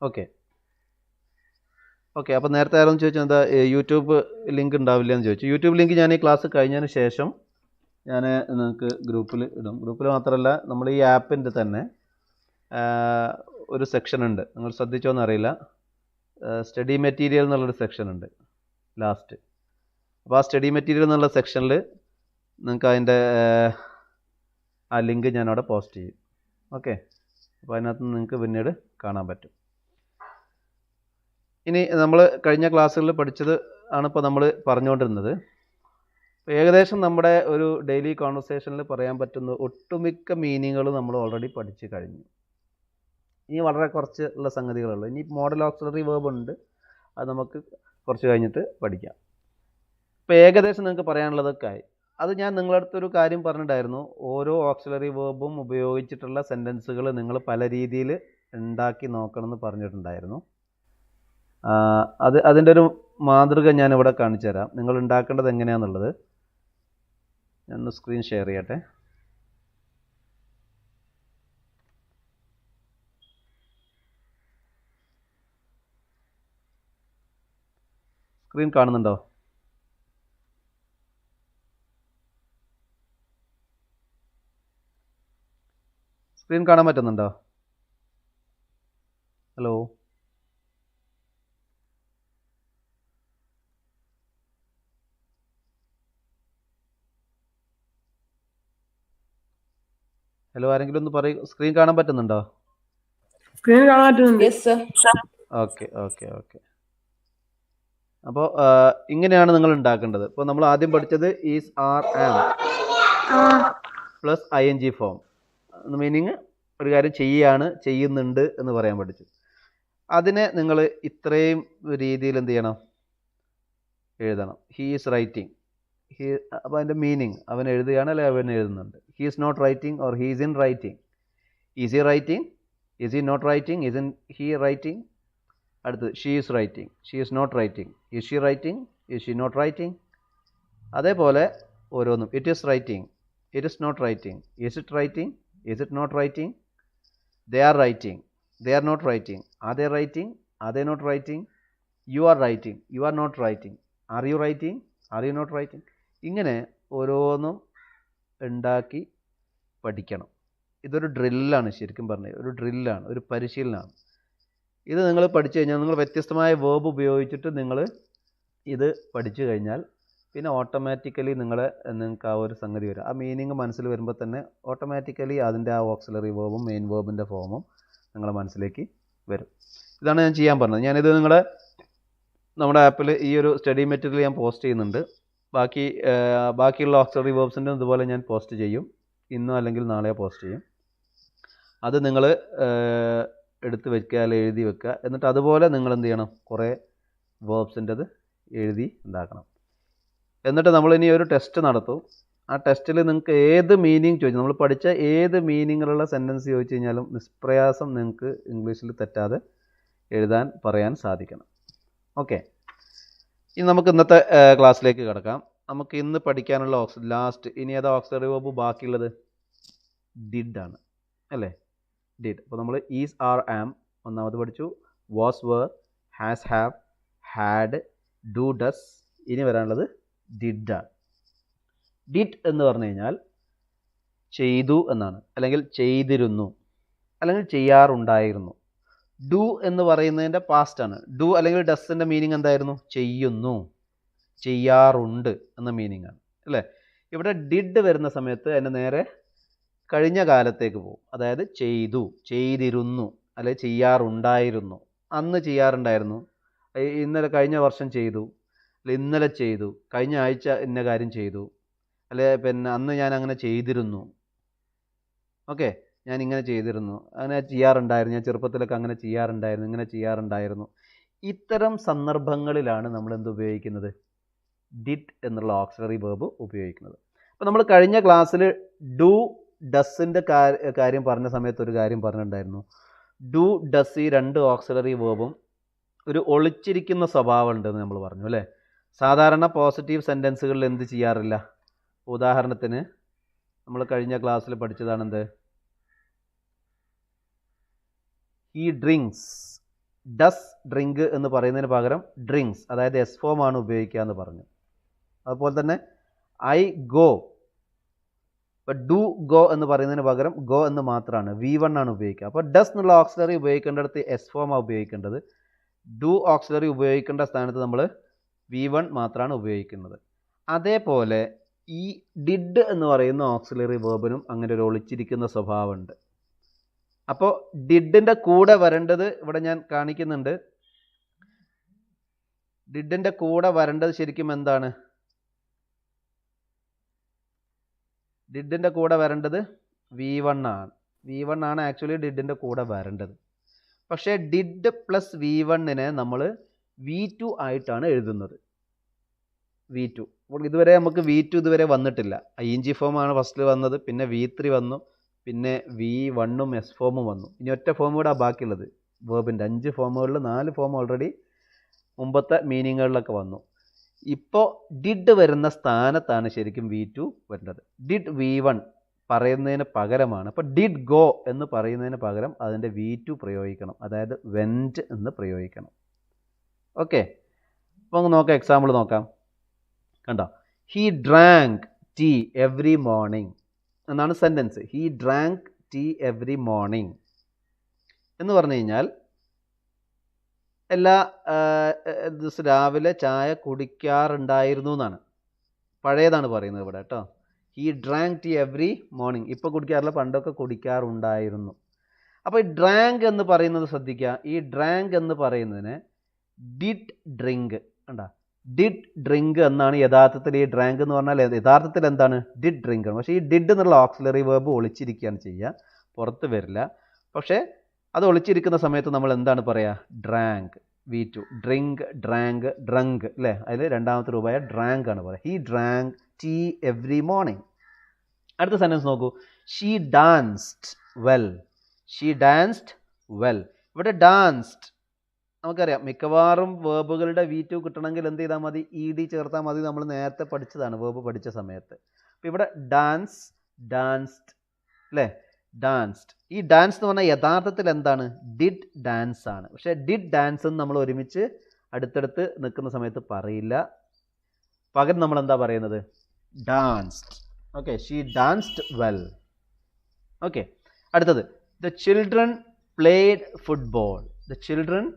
Okay okay. അപ്പോൾ നേരത്തെ ആരെന്ന് ചോദിച്ചാൽ എന്താ യൂട്യൂബ് ലിങ്ക് ഉണ്ടാവില്ല എന്ന് ചോദിച്ചു. യൂട്യൂബ് ലിങ്ക് ഞാൻ ഈ ക്ലാസ് കഴിഞ്ഞതിന് ശേഷം ഞാൻ നിങ്ങൾക്ക് ഗ്രൂപ്പിൽ ഇടും. ഗ്രൂപ്പിൽ മാത്രമല്ല, നമ്മൾ ഈ ആപ്പിൻ്റെ തന്നെ ഒരു സെക്ഷൻ ഉണ്ട്, നിങ്ങൾ ശ്രദ്ധിച്ചോന്ന് അറിയില്ല, സ്റ്റഡി മെറ്റീരിയൽ എന്നുള്ളൊരു സെക്ഷൻ ഉണ്ട് ലാസ്റ്റ്. അപ്പോൾ ആ സ്റ്റഡി മെറ്റീരിയൽ എന്നുള്ള സെക്ഷനിൽ നിങ്ങൾക്ക് അതിൻ്റെ ആ ലിങ്ക് ഞാനവിടെ പോസ്റ്റ് ചെയ്യും. ഓക്കെ, അപ്പോൾ അതിനകത്ത് നിങ്ങൾക്ക് പിന്നീട് കാണാൻ പറ്റും. ഇനി നമ്മൾ കഴിഞ്ഞ ക്ലാസ്സുകളിൽ പഠിച്ചത് ആണിപ്പോൾ നമ്മൾ പറഞ്ഞുകൊണ്ടിരുന്നത്. ഏകദേശം നമ്മുടെ ഒരു ഡെയിലി കോൺവെർസേഷനിൽ പറയാൻ പറ്റുന്ന ഒട്ടുമിക്ക മീനിങ്ങുകൾ നമ്മൾ ഓൾറെഡി പഠിച്ചു കഴിഞ്ഞു. ഇനി വളരെ കുറച്ച് ഉള്ള സംഗതികളുള്ളൂ. ഇനി മോഡൽ ഓക്സിലറി വേർബ് ഉണ്ട്, അത് നമുക്ക് കുറച്ച് കഴിഞ്ഞിട്ട് പഠിക്കാം. ഇപ്പോൾ ഏകദേശം നിങ്ങൾക്ക് പറയാനുള്ളതൊക്കെ ആയി. അത് ഞാൻ നിങ്ങളുടെ അടുത്തൊരു കാര്യം പറഞ്ഞിട്ടുണ്ടായിരുന്നു, ഓരോ ഓക്സിലറി വേർബും ഉപയോഗിച്ചിട്ടുള്ള സെൻറ്റൻസുകൾ നിങ്ങൾ പല രീതിയിൽ ഉണ്ടാക്കി നോക്കണമെന്ന് പറഞ്ഞിട്ടുണ്ടായിരുന്നു. അതിൻ്റെ ഒരു മാതൃക ഞാനിവിടെ കാണിച്ചു തരാം, നിങ്ങൾ ഉണ്ടാക്കേണ്ടത് എങ്ങനെയാണെന്നുള്ളത്. ഞാനൊന്ന് സ്ക്രീൻ ഷെയർ ചെയ്യട്ടെ. സ്ക്രീൻ കാണുന്നുണ്ടോ? സ്ക്രീൻ കാണാൻ പറ്റുന്നുണ്ടോ? ഹലോ, ഹലോ, ആരെങ്കിലും ഒന്ന് പറയൂ, സ്ക്രീൻ കാണാൻ പറ്റുന്നുണ്ടോ? സ്ക്രീൻ കാണാൻ പറ്റുന്നുണ്ട്. Okay okay okay. അപ്പോൾ ഇങ്ങനെയാണ് നിങ്ങൾ ഉണ്ടാക്കേണ്ടത്. ഇപ്പോൾ നമ്മൾ ആദ്യം പഠിച്ചത് is, are, am plus ING form. Meaning ഒരു കാര്യം ചെയ്യാണ്, ചെയ്യുന്നുണ്ട് എന്ന് പറയാൻ പഠിച്ചു. അതിനെ നിങ്ങൾ ഇത്രയും രീതിയിൽ എന്ത് ചെയ്യണം, എഴുതണം. He is writing. അപ്പോൾ അതിൻ്റെ മീനിങ് അവൻ എഴുതുകയാണ് അല്ലെങ്കിൽ അവൻ എഴുതുന്നുണ്ട്. He is not writing or he is in writing. Is he writing, is he not writing, is in he writing. അടുത്ത് she is writing, she is not writing, is she writing, is she not writing. അതേപോലെ ഓരോന്നും. It is writing, it is not writing, is it writing, is it not writing. They are writing, they R not writing, are they writing, are they not writing. You are writing, you are not writing, are you writing, are you not writing. ഇങ്ങനെ ഓരോന്നും ഉണ്ടാക്കി പഠിക്കണം. ഇതൊരു ഡ്രില്ലാണ്, ശരിക്കും പറഞ്ഞത് ഒരു ഡ്രില്ലാണ്, ഒരു പരിശീലനമാണ്. ഇത് നിങ്ങൾ പഠിച്ചു കഴിഞ്ഞാൽ, നിങ്ങൾ വ്യത്യസ്തമായ വേർബ് ഉപയോഗിച്ചിട്ട് നിങ്ങൾ ഇത് പഠിച്ചു കഴിഞ്ഞാൽ പിന്നെ ഓട്ടോമാറ്റിക്കലി നിങ്ങൾക്ക് ആ ഒരു സംഗതി വരും. ആ മീനിങ് മനസ്സിൽ വരുമ്പോൾ തന്നെ ഓട്ടോമാറ്റിക്കലി അതിൻ്റെ ആ ഓക്സിലറി വേർബും മെയിൻ വേർബിൻ്റെ ഫോമും നിങ്ങളുടെ മനസ്സിലേക്ക് വരും. ഇതാണ് ഞാൻ ചെയ്യാൻ പറഞ്ഞത്. ഞാനിത് നമ്മുടെ ആപ്പിൽ ഈ ഒരു സ്റ്റഡി മെറ്റീരിയൽ ഞാൻ പോസ്റ്റ് ചെയ്യുന്നുണ്ട്. ബാക്കിയുള്ള ഓക്സിലറി വേർബ്സിൻ്റെ ഇതുപോലെ ഞാൻ പോസ്റ്റ് ചെയ്യും. ഇന്നോ അല്ലെങ്കിൽ നാളെയോ പോസ്റ്റ് ചെയ്യും. അത് നിങ്ങൾ എടുത്ത് വെക്കുക, അല്ലെങ്കിൽ എഴുതി വെക്കുക. എന്നിട്ട് അതുപോലെ നിങ്ങൾ എന്ത് ചെയ്യണം, കുറേ വേർബ്സിൻ്റെത് എഴുതി ഉണ്ടാക്കണം. എന്നിട്ട് നമ്മളിനി ഒരു ടെസ്റ്റ് നടത്തും. ആ ടെസ്റ്റിൽ നിങ്ങൾക്ക് ഏത് മീനിങ് ചോദിച്ചു, നമ്മൾ പഠിച്ച ഏത് മീനിങ്ങിലുള്ള സെൻറ്റൻസ് ചോദിച്ചു കഴിഞ്ഞാലും നിഷ്പ്രയാസം നിങ്ങൾക്ക് ഇംഗ്ലീഷിൽ തെറ്റാതെ എഴുതാൻ പറയാൻ സാധിക്കണം. ഓക്കെ, ഇനി നമുക്ക് ഇന്നത്തെ ക്ലാസ്സിലേക്ക് കിടക്കാം. നമുക്ക് ഇന്ന് പഠിക്കാനുള്ള ലാസ്റ്റ് ഇനി ഏതാ ഓക്സിലറി വേർബ് ബാക്കിയുള്ളത്? ഡിഡ് ആണ് അല്ലേ? ഡിഡ്. അപ്പോൾ നമ്മൾ ഈസ്, ആർ, ആം ഒന്നാമത് പഠിച്ചു. Was, were, has, have, had, do, does. ഇനി വരാനുള്ളത് ഡിഡ് ആണ്. ഡിഡ് എന്ന് പറഞ്ഞു കഴിഞ്ഞാൽ ചെയ്തു എന്നാണ്, അല്ലെങ്കിൽ ചെയ്തിരുന്നു, അല്ലെങ്കിൽ ചെയ്യാറുണ്ടായിരുന്നു. ഡു എന്ന് പറയുന്നതിൻ്റെ പാസ്റ്റ് ആണ്. ഡു അല്ലെങ്കിൽ ഡസിൻ്റെ മീനിങ് എന്തായിരുന്നു? ചെയ്യുന്നു, ചെയ്യാറുണ്ട് എന്ന മീനിങ് ആണ് അല്ലേ? ഇവിടെ ഡിഡ് വരുന്ന സമയത്ത് അതിൻ്റെ നേരെ കഴിഞ്ഞ കാലത്തേക്ക് പോകും. അതായത് ചെയ്തു, ചെയ്തിരുന്നു, അല്ലെങ്കിൽ ചെയ്യാറുണ്ടായിരുന്നു. അന്ന് ചെയ്യാറുണ്ടായിരുന്നു, ഇന്നലെ കഴിഞ്ഞ വർഷം ചെയ്തു, അല്ലെ ഇന്നലെ ചെയ്തു, കഴിഞ്ഞ ആഴ്ച ഇന്ന കാര്യം ചെയ്തു, അല്ലെ പിന്നെ അന്ന് ഞാൻ അങ്ങനെ ചെയ്തിരുന്നു. ഓക്കെ, ഞാൻ ഇങ്ങനെ ചെയ്തിരുന്നു, അങ്ങനെ ചെയ്യാറുണ്ടായിരുന്നു, ഞാൻ ചെറുപ്പത്തിലൊക്കെ അങ്ങനെ ചെയ്യാറുണ്ടായിരുന്നു, ഇങ്ങനെ ചെയ്യാറുണ്ടായിരുന്നു. ഇത്തരം സന്ദർഭങ്ങളിലാണ് നമ്മൾ എന്ത് ഉപയോഗിക്കുന്നത്? ഡിഡ് എന്നുള്ള ഓക്സിലറി വേർബ് ഉപയോഗിക്കുന്നത്. അപ്പോൾ നമ്മൾ കഴിഞ്ഞ ക്ലാസ്സിൽ ഡു, ഡസിൻ്റെ കാര്യം പറഞ്ഞ സമയത്ത് ഒരു കാര്യം പറഞ്ഞിട്ടുണ്ടായിരുന്നു. ഡു, ഡസ് ഈ രണ്ട് ഓക്സിലറി വേർബും ഒരു ഒളിച്ചിരിക്കുന്ന സ്വഭാവം ഉണ്ടെന്ന് നമ്മൾ പറഞ്ഞു അല്ലേ? സാധാരണ പോസിറ്റീവ് സെൻറ്റൻസുകളിൽ എന്ത് ചെയ്യാറില്ല? ഉദാഹരണത്തിന് നമ്മൾ കഴിഞ്ഞ ക്ലാസ്സിൽ പഠിച്ചതാണെന്ത്? ഹീ ഡ്രിങ്ക്സ് ഡസ് ഡ്രിങ്ക് എന്ന് പറയുന്നതിന് പകരം ഡ്രിങ്ക്സ്, അതായത് എസ് ഫോം ആണ് ഉപയോഗിക്കുക എന്ന് പറഞ്ഞു. അതുപോലെ തന്നെ ഐ ഗോ, ഇപ്പോൾ ഡു ഗോ എന്ന് പറയുന്നതിന് പകരം ഗോ എന്ന് മാത്രമാണ്, V1 ആണ് ഉപയോഗിക്കുക. അപ്പോൾ ഡസ് എന്നുള്ള ഓക്സിലറി ഉപയോഗിക്കേണ്ടടുത്ത് എസ് ഫോം ആണ് ഉപയോഗിക്കേണ്ടത്. ഡു ഓക്സിലറി ഉപയോഗിക്കേണ്ട സ്ഥാനത്ത് നമ്മൾ V1 മാത്രമാണ് ഉപയോഗിക്കുന്നത്. അതേപോലെ ഈ ഡിഡ് എന്ന് പറയുന്ന ഓക്സിലറി വേർബിനും അങ്ങനെ ഒരു ഒളിച്ചിരിക്കുന്ന സ്വഭാവമുണ്ട്. അപ്പോൾ ഡിഡിൻ്റെ കൂടെ വരേണ്ടത് ഇവിടെ ഞാൻ കാണിക്കുന്നുണ്ട്. ഡിഡിൻ്റെ കൂടെ വരേണ്ടത് ശരിക്കും എന്താണ്? ഡിഡിൻ്റെ കൂടെ വരേണ്ടത് V1 ആണ്. V1 ആണ് ആക്ച്വലി ഡിഡിൻ്റെ കൂടെ വരേണ്ടത്. പക്ഷേ ഡിഡ് പ്ലസ് V1നെ നമ്മൾ V2 ആയിട്ടാണ് എഴുതുന്നത്. V2 അപ്പോൾ ഇതുവരെ നമുക്ക് V2 ഇതുവരെ വന്നിട്ടില്ല. ING ഫോമാണ് ഫസ്റ്റിൽ വന്നത്, പിന്നെ V3 വന്നു, പിന്നെ V1ഉം എസ് ഫോമും വന്നു. ഇനി ഒറ്റ ഫോം കൂടെ ബാക്കിയുള്ളത് വേർബിൻ്റെ 5 ഫോമുകളിൽ 4 ഫോം ഓൾറെഡി മുമ്പത്തെ മീനിങ്ങുകളിലൊക്കെ വന്നു. ഇപ്പോൾ ഡിഡ് വരുന്ന സ്ഥാനത്താണ് ശരിക്കും V2 വരേണ്ടത്. ഡിഡ് V1 പറയുന്നതിന് പകരമാണ്. അപ്പോൾ ഡിഡ് ഗോ എന്ന് പറയുന്നതിന് പകരം അതിൻ്റെ V2 പ്രയോഗിക്കണം, അതായത് വെൻറ്റ് എന്ന് പ്രയോഗിക്കണം. ഓക്കെ, അപ്പോൾ നമുക്ക് നോക്കാം, എക്സാമ്പിൾ നോക്കാം. കണ്ടോ, he drank tea every morning എന്നാണ് sentence. He drank tea every morning എന്ന് പറഞ്ഞു കഴിഞ്ഞാൽ എല്ലാ ദിവസം രാവിലെ ചായ കുടിക്കാറുണ്ടായിരുന്നു എന്നാണ്, പഴയതാണ് പറയുന്നത് ഇവിടെ കേട്ടോ. He drank tea every morning, ഇപ്പോൾ കുടിക്കാറില്ല, പണ്ടൊക്കെ കുടിക്കാറുണ്ടായിരുന്നു. അപ്പോൾ ഈ ഡ്രാങ്ക് എന്ന് പറയുന്നത് ശ്രദ്ധിക്കുക. ഈ ഡ്രാങ്ക് എന്ന് പറയുന്നതിന് ഡിഡ് ഡ്രിങ്ക് കണ്ടാ, ഡിഡ് ഡ്രിങ്ക് എന്നാണ് യഥാർത്ഥത്തിൽ. ഈ ഡ്രാങ്ക് എന്ന് പറഞ്ഞാൽ യഥാർത്ഥത്തിൽ എന്താണ്? ഡിഡ് ഡ്രിങ്ക് ആണ്. പക്ഷേ ഈ ഡിഡ് എന്നുള്ള ഓക്സിലറി വേർബ് ഒളിച്ചിരിക്കുകയാണ് ചെയ്യുക, പുറത്ത് വരില്ല. പക്ഷേ അത് ഒളിച്ചിരിക്കുന്ന സമയത്ത് നമ്മൾ എന്താണ് പറയുക? Drank, V2. Drink, drank, drunk അല്ലേ, അതിൽ രണ്ടാമത്തെ രൂപമായ ഡ്രാങ്ക് ആണ് പറയുക. He drank tea every morning. അടുത്ത സെൻറ്റൻസ് നോക്കൂ. She danced well. She danced well. ഇവിടെ ഡാൻസ്ഡ് നമുക്കറിയാം, മിക്കവാറും വേർബുകളുടെ V2 കിട്ടണമെങ്കിൽ എന്ത് ചെയ്താൽ മതി? ED ചേർത്താൽ മതി. നമ്മൾ നേരത്തെ പഠിച്ചതാണ് വേർബ് പഠിച്ച സമയത്ത്. അപ്പോൾ ഇവിടെ ഡാൻസ്, ഡാൻസ്ഡ് അല്ലേ, ഡാൻസ്ഡ്. ഈ ഡാൻസ് എന്ന് പറഞ്ഞാൽ യഥാർത്ഥത്തിൽ എന്താണ്? ഡിഡ് ഡാൻസ് ആണ്. പക്ഷേ ഡിഡ് ഡാൻസ് എന്ന് നമ്മൾ ഒരുമിച്ച് അടുത്തടുത്ത് നിൽക്കുന്ന സമയത്ത് പറയില്ല, പകരം നമ്മൾ എന്താ പറയുന്നത്? Danced. Okay, she danced well. Okay, അടുത്തത് the children played football. The children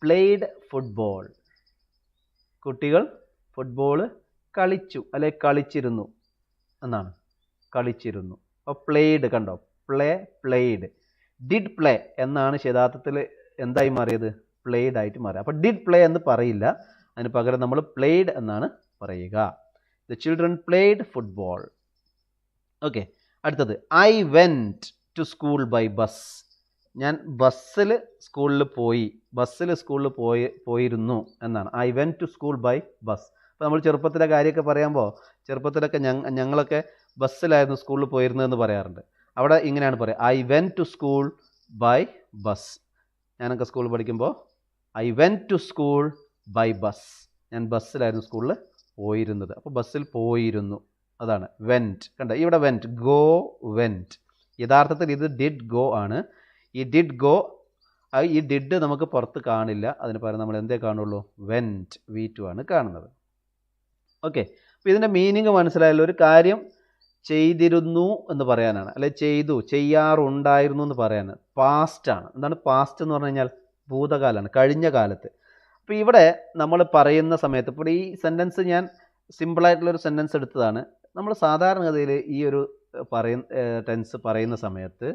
played football. കുട്ടികൾ ഫുട്ബോൾ കളിച്ചു അല്ലെ കളിച്ചിരുന്നു എന്നാണ്, കളിച്ചിരുന്നു. അപ്പോൾ പ്ലേഡ് കണ്ടോ, പ്ലേഡ്. ഡിഡ് പ്ലേ എന്നാണ് യഥാർത്ഥത്തിൽ എന്തായി മാറിയത്? പ്ലേഡ് ആയിട്ട് മാറി. അപ്പോൾ ഡിഡ് പ്ലേ എന്ന് പറയില്ല, അതിന് പകരം നമ്മൾ പ്ലേഡ് എന്നാണ് പറയുക. The children played football. Okay, അടുത്തത് I went to school by bus. ഞാൻ ബസ്സിൽ സ്കൂളിൽ പോയി, ബസ്സിൽ സ്കൂളിൽ പോയിരുന്നു എന്നാണ്. I went to school by bus. അപ്പോൾ നമ്മൾ ചെറുപ്പത്തിലെ കാര്യമൊക്കെ പറയുമ്പോൾ, ചെറുപ്പത്തിലൊക്കെ ഞങ്ങളൊക്കെ ബസ്സിലായിരുന്നു സ്കൂളിൽ പോയിരുന്നതെന്ന് പറയാറുണ്ട്. അവിടെ ഇങ്ങനെയാണ് പറയുക, I went to school by bus. ഞാനൊക്കെ സ്കൂളിൽ പഠിക്കുമ്പോൾ I went to school by bus. ഞാൻ ബസ്സിലായിരുന്നു സ്കൂളിൽ പോയിരുന്നത്. അപ്പോൾ ബസ്സിൽ പോയിരുന്നു, അതാണ് വെൻറ്റ്. കണ്ട, ഇവിടെ വെൻറ്റ്, ഗോ വെൻറ്റ്. യഥാർത്ഥത്തിൽ ഇത് ഡിഡ് ഗോ ആണ്. ഈ ഡിഡ് ഗോ, ഈ ഡിഡ് നമുക്ക് പുറത്ത് കാണില്ല, അതിന് പകരം നമ്മൾ എന്തേ കാണുള്ളൂ? വെൻറ്റ്, V2 ആണ് കാണുന്നത്. ഓക്കെ, അപ്പോൾ ഇതിൻ്റെ മീനിങ് മനസ്സിലായല്ലോ. ഒരു കാര്യം ചെയ്തിരുന്നു എന്ന് പറയാനാണ്, അല്ലെ ചെയ്തു, ചെയ്യാറുണ്ടായിരുന്നു എന്ന് പറയാനാണ്. പാസ്റ്റാണ്. എന്താണ് പാസ്റ്റ് എന്ന് പറഞ്ഞു കഴിഞ്ഞാൽ? ഭൂതകാലമാണ്, കഴിഞ്ഞ കാലത്ത്. അപ്പോൾ ഇവിടെ നമ്മൾ പറയുന്ന സമയത്ത്, ഇപ്പോൾ ഈ സെൻറ്റൻസ് ഞാൻ സിമ്പിളായിട്ടുള്ളൊരു സെൻറ്റൻസ് എടുത്തതാണ്. നമ്മൾ സാധാരണഗതിയിൽ ഈ ഒരു ടെൻസ് പറയുന്ന സമയത്ത്,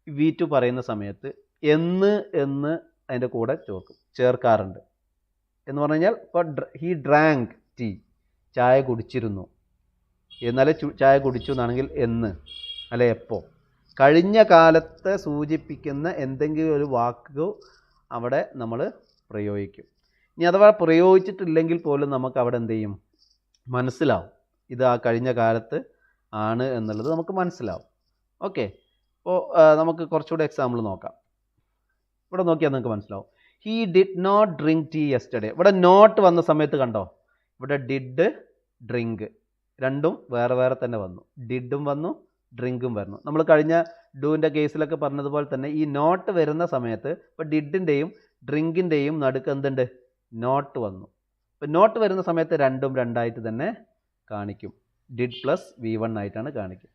V2 പറയുന്ന സമയത്ത് എന്ന് അതിൻ്റെ കൂടെ ചേർക്കാറുണ്ട്. എന്ന് പറഞ്ഞു കഴിഞ്ഞാൽ ഇപ്പോൾ ഹീ ഡ്രാങ്ക് ടീ, ചായ കുടിച്ചിരുന്നു. എന്നാലേ ചായ കുടിച്ചു എന്നാണെങ്കിൽ എന്ന്, അല്ലെ എപ്പോൾ. കഴിഞ്ഞ കാലത്തെ സൂചിപ്പിക്കുന്ന എന്തെങ്കിലും ഒരു വാക്ക് അവിടെ നമ്മൾ പ്രയോഗിക്കും. ഇനി അഥവാ പ്രയോഗിച്ചിട്ടില്ലെങ്കിൽ പോലും നമുക്ക് അവിടെ എന്ത് ചെയ്യും? മനസ്സിലാവും, ഇത് ആ കഴിഞ്ഞ കാലത്ത് ആണ് എന്നുള്ളത് നമുക്ക് മനസ്സിലാവും. ഓക്കെ, അപ്പോൾ നമുക്ക് കുറച്ചുകൂടി എക്സാമ്പിൾ നോക്കാം. ഇവിടെ നോക്കിയാൽ നിങ്ങൾക്ക് മനസ്സിലാവും. He did not drink tea yesterday. ഇവിടെ നോട്ട് വന്ന സമയത്ത് കണ്ടോ, ഇവിടെ ഡിഡ് ഡ്രിങ്ക് രണ്ടും വേറെ വേറെ തന്നെ വന്നു. ഡിഡും വന്നു, ഡ്രിങ്കും വന്നു. നമ്മൾ കഴിഞ്ഞ ഡൂവിൻ്റെ കേസിലൊക്കെ പറഞ്ഞതുപോലെ തന്നെ ഈ നോട്ട് വരുന്ന സമയത്ത് ഇപ്പോൾ ഡിഡിൻ്റെയും ഡ്രിങ്കിൻ്റെയും നടുക്ക് എന്തുണ്ട്, നോട്ട് വന്നു. ഇപ്പം നോട്ട് വരുന്ന സമയത്ത് രണ്ടും രണ്ടായിട്ട് തന്നെ കാണിക്കും. ഡിഡ് പ്ലസ് V1 ആയിട്ടാണ് കാണിക്കുക.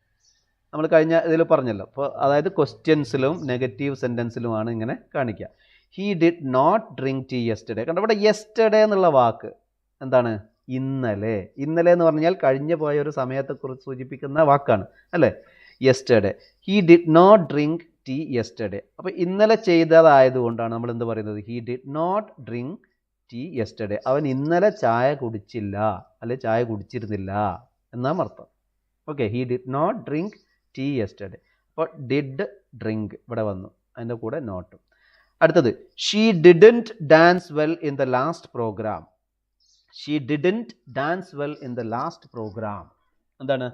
നമ്മൾ കഴിഞ്ഞ ഇതിൽ പറഞ്ഞല്ലോ. അപ്പോൾ അതായത് ക്വസ്റ്റ്യൻസിലും നെഗറ്റീവ് സെൻറ്റൻസിലുമാണ് ഇങ്ങനെ കാണിക്കുക. He did not drink tea yesterday. കണ്ടോ ഇവിടെ യെസ്റ്റർഡേ എന്നുള്ള വാക്ക് എന്താണ്, ഇന്നലെ. ഇന്നലെ എന്ന് പറഞ്ഞാൽ കഴിഞ്ഞു പോയ ഒരു സമയത്തെക്കുറിച്ച് സൂചിപ്പിക്കുന്ന വാക്കാണ് അല്ലേ, yesterday. He did not drink tea yesterday. അപ്പോൾ ഇന്നലെ ചെയ്തതായതുകൊണ്ടാണ് നമ്മൾ എന്ത് പറയുന്നത്, he did not drink tea yesterday. അവൻ ഇന്നലെ ചായ കുടിച്ചില്ല, അല്ലെ ചായ കുടിച്ചിരുന്നില്ല എന്നാണ് അർത്ഥം. Okay, he did not drink tea yesterday. അപ്പോൾ ഡിഡ് ഡ്രിങ്ക് ഇവിടെ വന്നു, അതിൻ്റെ കൂടെ നോട്ടും. അടുത്തത്, she didn't dance well in the last programme. She didn't dance well in the last programme. എന്താണ്,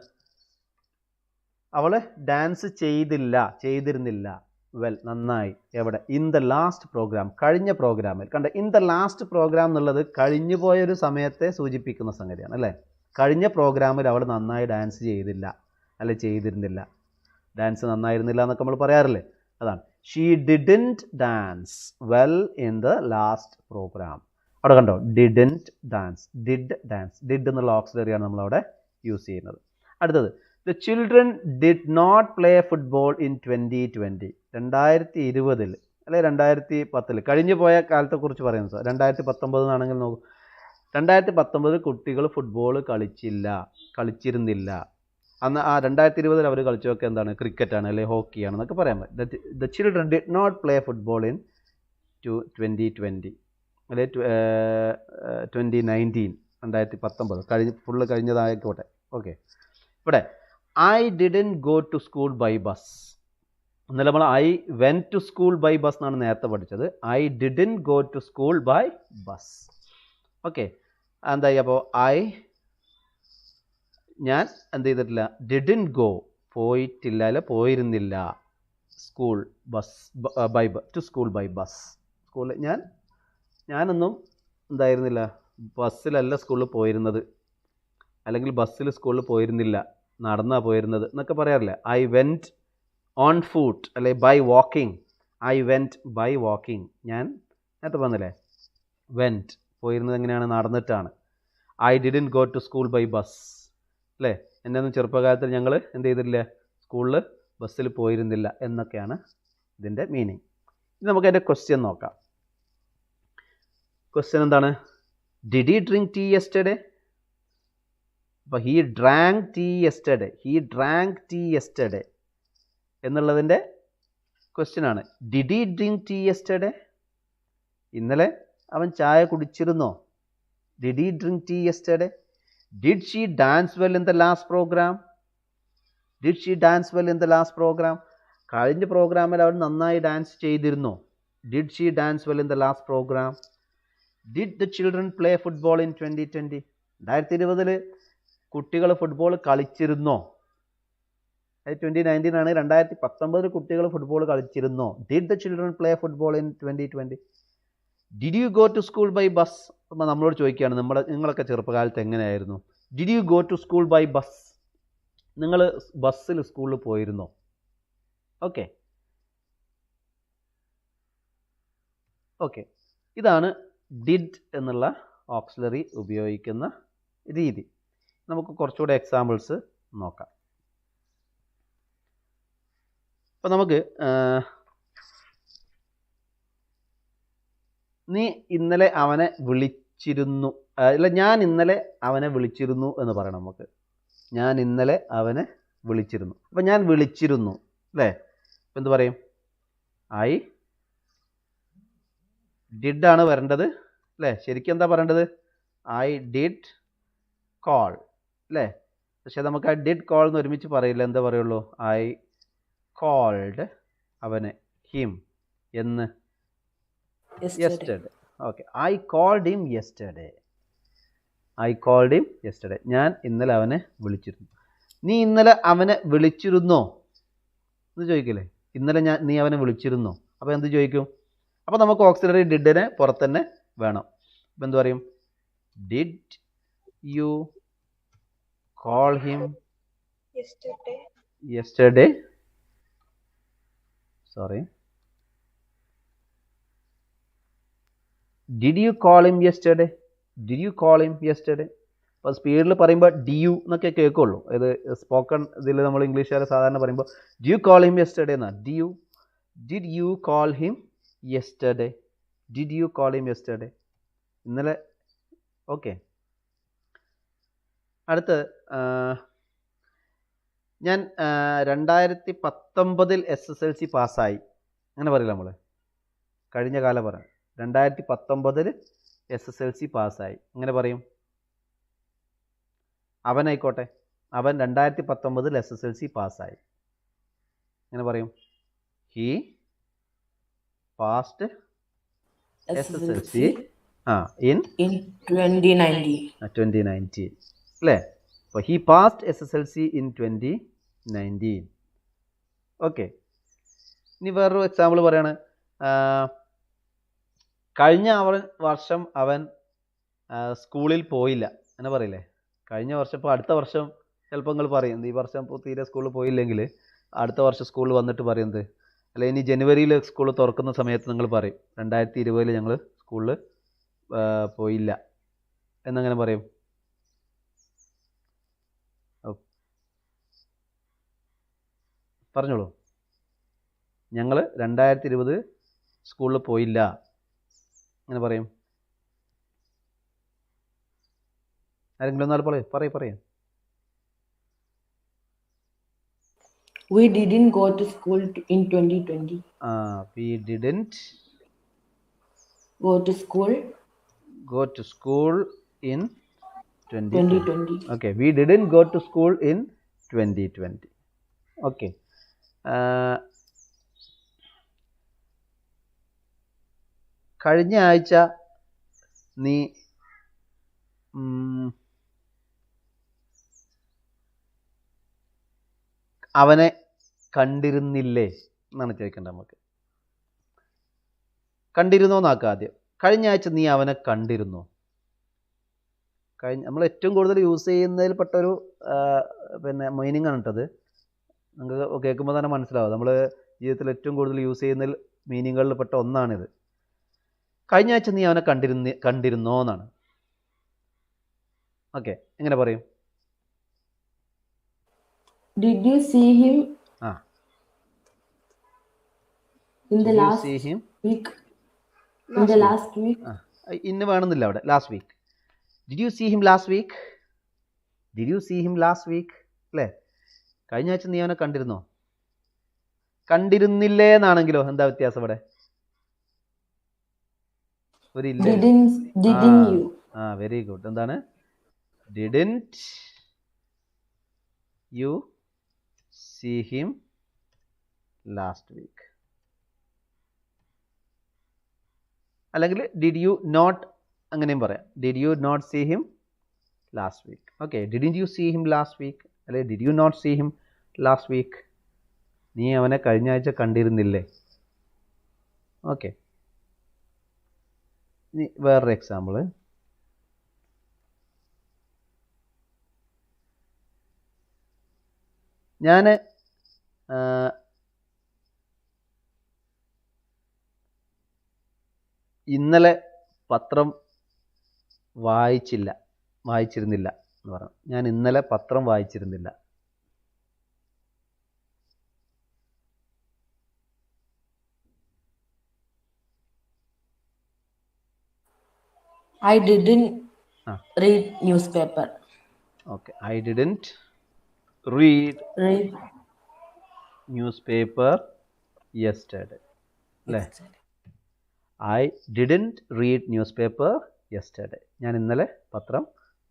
അവൾ ഡാൻസ് ചെയ്തിരുന്നില്ല വെൽ നന്നായി. എവിടെ, ഇൻ ദ ലാസ്റ്റ് പ്രോഗ്രാം, കഴിഞ്ഞ പ്രോഗ്രാമിൽ. കണ്ട, ഇൻ ദ ലാസ്റ്റ് പ്രോഗ്രാം എന്നുള്ളത് കഴിഞ്ഞു പോയൊരു സമയത്തെ സൂചിപ്പിക്കുന്ന സംഗതിയാണ് അല്ലേ. കഴിഞ്ഞ പ്രോഗ്രാമിൽ അവൾ നന്നായി ഡാൻസ് ചെയ്തില്ല, അല്ലെ ചെയ്തിരുന്നില്ല, ഡാൻസ് നന്നായിരുന്നില്ല എന്നൊക്കെ നമ്മൾ പറയാറില്ലേ, അതാണ്. She didn't dance well in the last programme. അവിടെ കണ്ടോ, didn't dance, did dance, did എന്നുള്ള ഓക്സിലറിയാണ് നമ്മളവിടെ യൂസ് ചെയ്യുന്നത്. അടുത്തത്, the children did not play football in 2020. 2020 അല്ലെ 2010, കഴിഞ്ഞു പോയ കാലത്തെക്കുറിച്ച് പറയുന്നത് സാർ. 2019 ആണെങ്കിൽ നോക്കൂ, 2019 കുട്ടികൾ ഫുട്ബോൾ കളിച്ചിരുന്നില്ല. അന്ന് ആ 2020 അവർ കളിച്ചതൊക്കെ എന്താണ്, ക്രിക്കറ്റാണ് അല്ലെങ്കിൽ ഹോക്കിയാണ് എന്നൊക്കെ പറയാൻ പറ്റും. The children did not play football in 2020 അല്ലെ 2019, 2019 ഫുള്ള് കഴിഞ്ഞതായിക്കോട്ടെ. ഓക്കെ, ഇവിടെ I didn't go to school by bus. ഇന്നലെ നമ്മൾ I went to school by bus എന്നാണ് നേരത്തെ പഠിച്ചത്. I didn't go to school by bus. Okay, എന്തായി, അപ്പോൾ ഞാൻ എന്ത് ചെയ്തിട്ടില്ല, ഡിഡൻറ്റ് ഗോ പോയിട്ടില്ല, അല്ലെ പോയിരുന്നില്ല, school bus by to school by bus. സ്കൂളിൽ ഞാനൊന്നും എന്തായിരുന്നില്ല, ബസ്സിലല്ല സ്കൂളിൽ പോയിരുന്നത്, അല്ലെങ്കിൽ ബസ്സിൽ സ്കൂളിൽ പോയിരുന്നില്ല, നടന്നാ പോയിരുന്നത് എന്നൊക്കെ പറയാറില്ല. ഐ വെൻറ്റ് ഓൺ ഫുട്ട് അല്ലെ by walking. I went by walking. ഞാൻ നേരത്തെ പറഞ്ഞില്ലേ, വെൻറ്റ് പോയിരുന്നത് എങ്ങനെയാണ്, നടന്നിട്ടാണ്. I didn't go to school by bus അല്ലേ. എൻ്റെ ഒന്നും ചെറുപ്പകാലത്തിൽ ഞങ്ങൾ എന്ത് ചെയ്തിട്ടില്ല, സ്കൂളിൽ ബസ്സിൽ പോയിരുന്നില്ല എന്നൊക്കെയാണ് ഇതിൻ്റെ മീനിങ്. ഇനി നമുക്ക് അതിൻ്റെ ക്വസ്റ്റ്യൻ നോക്കാം. ക്വസ്റ്റ്യൻ എന്താണ്, did he drink tea yesterday. അപ്പോൾ he drank tea yesterday, he drank tea yesterday എന്നുള്ളതിൻ്റെ ക്വസ്റ്റ്യൻ ആണ്. Did he drink tea yesterday, ഇന്നലെ അവൻ ചായ കുടിച്ചിരുന്നോ. Did he drink tea yesterday. Did she dance well in the last programme. Did she dance well in the last programme, കഴിഞ്ഞ പ്രോഗ്രാമിൽ അവൻ നന്നായി ഡാൻസ് ചെയ്തിരുന്നോ. Did she dance well in the last programme. Did the children play football in 2020. 2020 കുട്ടികൾ football കളിച്ചിരുന്നോ. അത് 2019 ആണ്. 2019 കുട്ടികൾ football കളിച്ചിരുന്നോ. Did the children play football in 2020. Did you go to school by bus. അപ്പോൾ നമ്മളോട് ചോദിക്കുകയാണ്, നിങ്ങളൊക്കെ ചെറുപ്പകാലത്ത് എങ്ങനെയായിരുന്നു. Did you go to school by bus, നിങ്ങൾ ബസ്സിൽ സ്കൂളിൽ പോയിരുന്നോ. ഓക്കെ ഓക്കെ ഇതാണ് ഡിഡ് എന്നുള്ള ഓക്സിലറി ഉപയോഗിക്കുന്ന രീതി. നമുക്ക് കുറച്ചുകൂടെ എക്സാമ്പിൾസ് നോക്കാം. അപ്പോൾ നമുക്ക് നീ ഇന്നലെ അവനെ വിളിച്ചിരുന്നു, അല്ല ഞാൻ ഇന്നലെ അവനെ വിളിച്ചിരുന്നു എന്ന് പറയണം നമുക്ക്. ഞാൻ ഇന്നലെ അവനെ വിളിച്ചിരുന്നു. അപ്പം ഞാൻ വിളിച്ചിരുന്നു അല്ലേ, എന്ത് പറയും, ഐ ഡിഡ് ആണ് വരേണ്ടത് അല്ലേ. ശരിക്കും എന്താ പറയേണ്ടത്, ഐ ഡിഡ് കോൾ അല്ലേ. പക്ഷെ നമുക്ക് ഐ ഡിഡ് കോൾ എന്ന് ഒരുമിച്ച് പറയില്ല, എന്താ പറയുള്ളൂ, ഐ കോൾഡ് അവനെ, ഹിം എന്ന്, yesterday. Okay, I called him yesterday. I called him yesterday, ഞാൻ ഇന്നലെ അവനെ വിളിച്ചിരുന്നു. നീ ഇന്നലെ അവനെ വിളിച്ചിരുന്നോ എന്ന് ചോദിക്കില്ലേ. ഇന്നലെ നീ അവനെ വിളിച്ചിരുന്നോ. അപ്പോൾ എന്ത് ചോദിക്കും, അപ്പോൾ നമുക്ക് ഓക്സിലറി ഡിഡിനെ പുറത്തന്നെ വേണം. അപ്പം എന്ത് പറയും, did you call him yesterday. Sorry, did you call him yesterday, did you call him yesterday. അപ്പോൾ സ്പീഡിൽ പറയുമ്പോൾ ഡി യു എന്നൊക്കെ കേൾക്കുള്ളൂ. ഇത് സ്പോക്കൺ ഇതിൽ നമ്മൾ ഇംഗ്ലീഷുകാർ സാധാരണ പറയുമ്പോൾ did you call him yesterday എന്നാണ്. Did you call him yesterday, did you call him yesterday, ഇന്നലെ. ഓക്കെ, അടുത്ത് ഞാൻ 2019 SSLC പാസ്സായി, അങ്ങനെ പറയില്ല നമ്മൾ, കഴിഞ്ഞ കാലം പറയാം. 2019 SSLC പാസ്സായി, അങ്ങനെ പറയും. അവനായിക്കോട്ടെ, അവൻ 2019 SSLC പാസ്സായി, അങ്ങനെ പറയും. ഹി പാസ്ഡ് SSLC in 2019 അല്ലേ. അപ്പോൾ he passed SSLC in 2019. Okay, ഇനി വേറൊരു എക്സാമ്പിൾ പറയാണ്. കഴിഞ്ഞ വർഷം അവൻ സ്കൂളിൽ പോയില്ല, അങ്ങനെ പറയില്ലേ. കഴിഞ്ഞ വർഷം, ഇപ്പോൾ അടുത്ത വർഷം ചിലപ്പോൾ നിങ്ങൾ പറയും ഈ വർഷം ഇപ്പോൾ തീരെ സ്കൂളിൽ പോയില്ലെങ്കിൽ അടുത്ത വർഷം സ്കൂളിൽ വന്നിട്ട് പറയുന്നത്, അല്ല ഇനി ജനുവരിയിൽ സ്കൂൾ തുറക്കുന്ന സമയത്ത് നിങ്ങൾ പറയും 2020 ഞങ്ങൾ സ്കൂളിൽ പോയില്ല എന്നങ്ങനെ പറയും. പറഞ്ഞോളൂ. ഞങ്ങൾ 2020 സ്കൂളിൽ പോയില്ല, അങ്ങനെ പറയും. ആരെങ്കിലും ഒന്നാൾ പറയും. We didn't go to school in 2020. We didn't Go to school in 2020. 2020. Okay, we didn't go to school in 2020. Okay. കഴിഞ്ഞ ആഴ്ച നീ അവനെ കണ്ടിരുന്നില്ലേ എന്നാണ് ചോദിക്കേണ്ടത്. നമുക്ക് കണ്ടിരുന്നോ എന്നാക്കാം ആദ്യം. കഴിഞ്ഞ ആഴ്ച നീ അവനെ കണ്ടിരുന്നോ. നമ്മൾ ഏറ്റവും കൂടുതൽ യൂസ് ചെയ്യുന്നതിൽപ്പെട്ടൊരു മീനിങ് ആണ് കേട്ടത്. നിങ്ങൾക്ക് കേൾക്കുമ്പോൾ തന്നെ മനസ്സിലാവും നമ്മൾ ജീവിതത്തിൽ ഏറ്റവും കൂടുതൽ യൂസ് ചെയ്യുന്നതിൽ മീനിങ്ങുകളിൽപ്പെട്ട ഒന്നാണിത്. കഴിഞ്ഞ ആഴ്ച നീ അവനെ കണ്ടിരുന്നോ എന്നാണ്. ഓക്കെ, എങ്ങനെ പറയും? Did you see him in the Did you last see him? week? In the last week? ഇന്ന് വേണമെന്നില്ല അവിടെ. Last week. Did you see him last week? Did you see him last week അല്ലേ. കഴിഞ്ഞ ആഴ്ച നീ അവനെ കണ്ടിരുന്നോ. കണ്ടിരുന്നില്ലേ എന്നാണെങ്കിലോ എന്താ വ്യത്യാസം ഇവിടെ? ഒരു ഇല്ല. Didn't you? Very good. എന്താണ്? Didn't you see him last week? അല്ലെങ്കിൽ ഡിഡ് യു നോട്ട്, അങ്ങനെയും പറയാം. Did you not see him last week. Okay, didn't you see him last week അല്ലെങ്കിൽ did you not see him last week. നീ അവനെ കഴിഞ്ഞ ആഴ്ച കണ്ടിരുന്നില്ലേ. Okay, ഇനി വേറൊരു എക്സാമ്പിൾ. ഞാൻ ഇന്നലെ പത്രം വായിച്ചിരുന്നില്ല എന്ന് പറഞ്ഞു. ഞാൻ ഇന്നലെ പത്രം വായിച്ചിരുന്നില്ല. I didn't read newspaper. Okay, I didn't read newspaper yesterday. I didn't read newspaper yesterday. ഞാൻ ഇന്നലെ പത്രം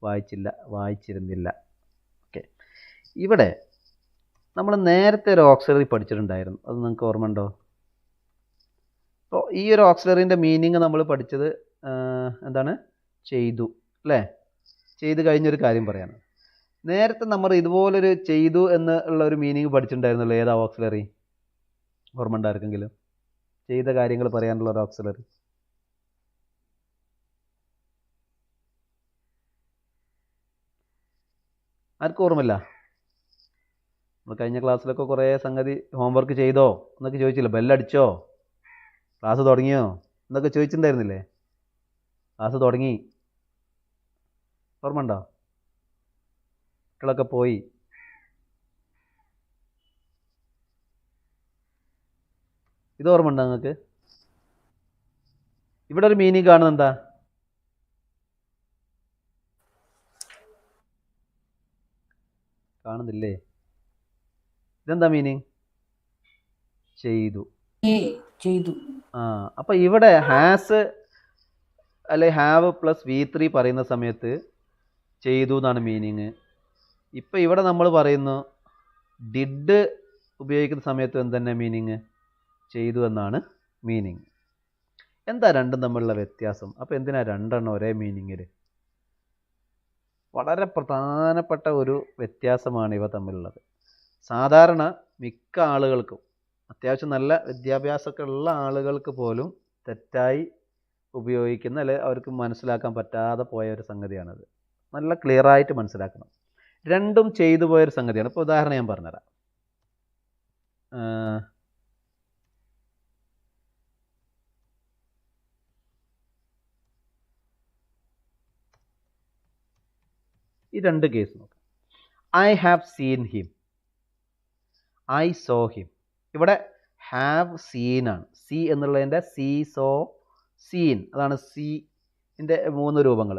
വായിച്ചിരുന്നില്ല. ഓക്കെ, ഇവിടെ നമ്മൾ നേരത്തെ ഒരു ഓക്സിലറി പഠിച്ചിട്ടുണ്ടായിരുന്നു. അത് നിങ്ങൾക്ക് ഓർമ്മ ഉണ്ടോ? അപ്പോൾ ഈ ഒരു ഓക്സിലറിൻ്റെ മീനിങ് നമ്മൾ പഠിച്ചത് എന്താണ്? ചെയ്തു അല്ലേ. ചെയ്ത് കഴിഞ്ഞൊരു കാര്യം പറയാണ്. നേരത്തെ നമ്മൾ ഇതുപോലൊരു ചെയ്തു എന്നുള്ള ഒരു മീനിങ് പഠിച്ചിട്ടുണ്ടായിരുന്നല്ലോ. ഏതാ ഓക്സിലറി? ഓർമ്മ ഉണ്ടായിരിക്കെങ്കിലും ചെയ്ത കാര്യങ്ങൾ പറയാനുള്ള ഒരു ഓക്സിലറി. ആർക്കും ഓർമ്മയില്ല? നമ്മൾ കഴിഞ്ഞ ക്ലാസ്സിലൊക്കെ കുറേ സംഗതി ഹോംവർക്ക് ചെയ്തോ എന്നൊക്കെ ചോദിച്ചില്ല. ബെല്ലടിച്ചോ, ക്ലാസ് തുടങ്ങിയോ എന്നൊക്കെ ചോദിച്ചിട്ടുണ്ടായിരുന്നില്ലേ? ക്ലാസ് തുടങ്ങി. ഓർമ്മ ഉണ്ടോ? കുട്ടികളൊക്കെ പോയി. ഇത് ഓർമ്മ ഉണ്ടോ നിങ്ങൾക്ക്? ഇവിടെ ഒരു മീനിങ് കാണുന്നത് എന്താ? കാണുന്നില്ലേ? ഇതെന്താ മീനിങ്? ചെയ്തു. ചെയ്തു. അപ്പം ഇവിടെ ഹാസ് അല്ലെ ഹാവ് പ്ലസ് V3 പറയുന്ന സമയത്ത് ചെയ്തു എന്നാണ് മീനിങ്. ഇപ്പം ഇവിടെ നമ്മൾ പറയുന്നു ഡിഡ് ഉപയോഗിക്കുന്ന സമയത്ത് എന്തെന്നെ മീനിങ്? ചെയ്തു എന്നാണ് മീനിങ്. എന്താ രണ്ടും തമ്മിലുള്ള വ്യത്യാസം? അപ്പോൾ എന്തിനാ രണ്ടെണ്ണം ഒരേ മീനിങ്ങിൽ? വളരെ പ്രധാനപ്പെട്ട ഒരു വ്യത്യാസമാണ് ഇവ തമ്മിലുള്ളത്. സാധാരണ മിക്ക ആളുകൾക്കും, അത്യാവശ്യം നല്ല വിദ്യാഭ്യാസമൊക്കെ ഉള്ള ആളുകൾക്ക് പോലും തെറ്റായി ഉപയോഗിക്കുന്ന, അല്ലെ അവർക്ക് മനസ്സിലാക്കാൻ പറ്റാതെ പോയ ഒരു സംഗതിയാണത്. നല്ല ക്ലിയറായിട്ട് മനസ്സിലാക്കണം. രണ്ടും ചെയ്തു പോയൊരു സംഗതിയാണ്. ഇപ്പോൾ ഉദാഹരണം ഞാൻ പറഞ്ഞുതരാം. ഈ രണ്ട് കേസ് നോക്കാം. I have seen him, I saw him. ഇവിടെ ഹാവ് സീൻ ആണ്. സി എന്നുള്ളതിൻ്റെ സീ, സോ, സീൻ, അതാണ് സീൻ്റെ 3 രൂപങ്ങൾ.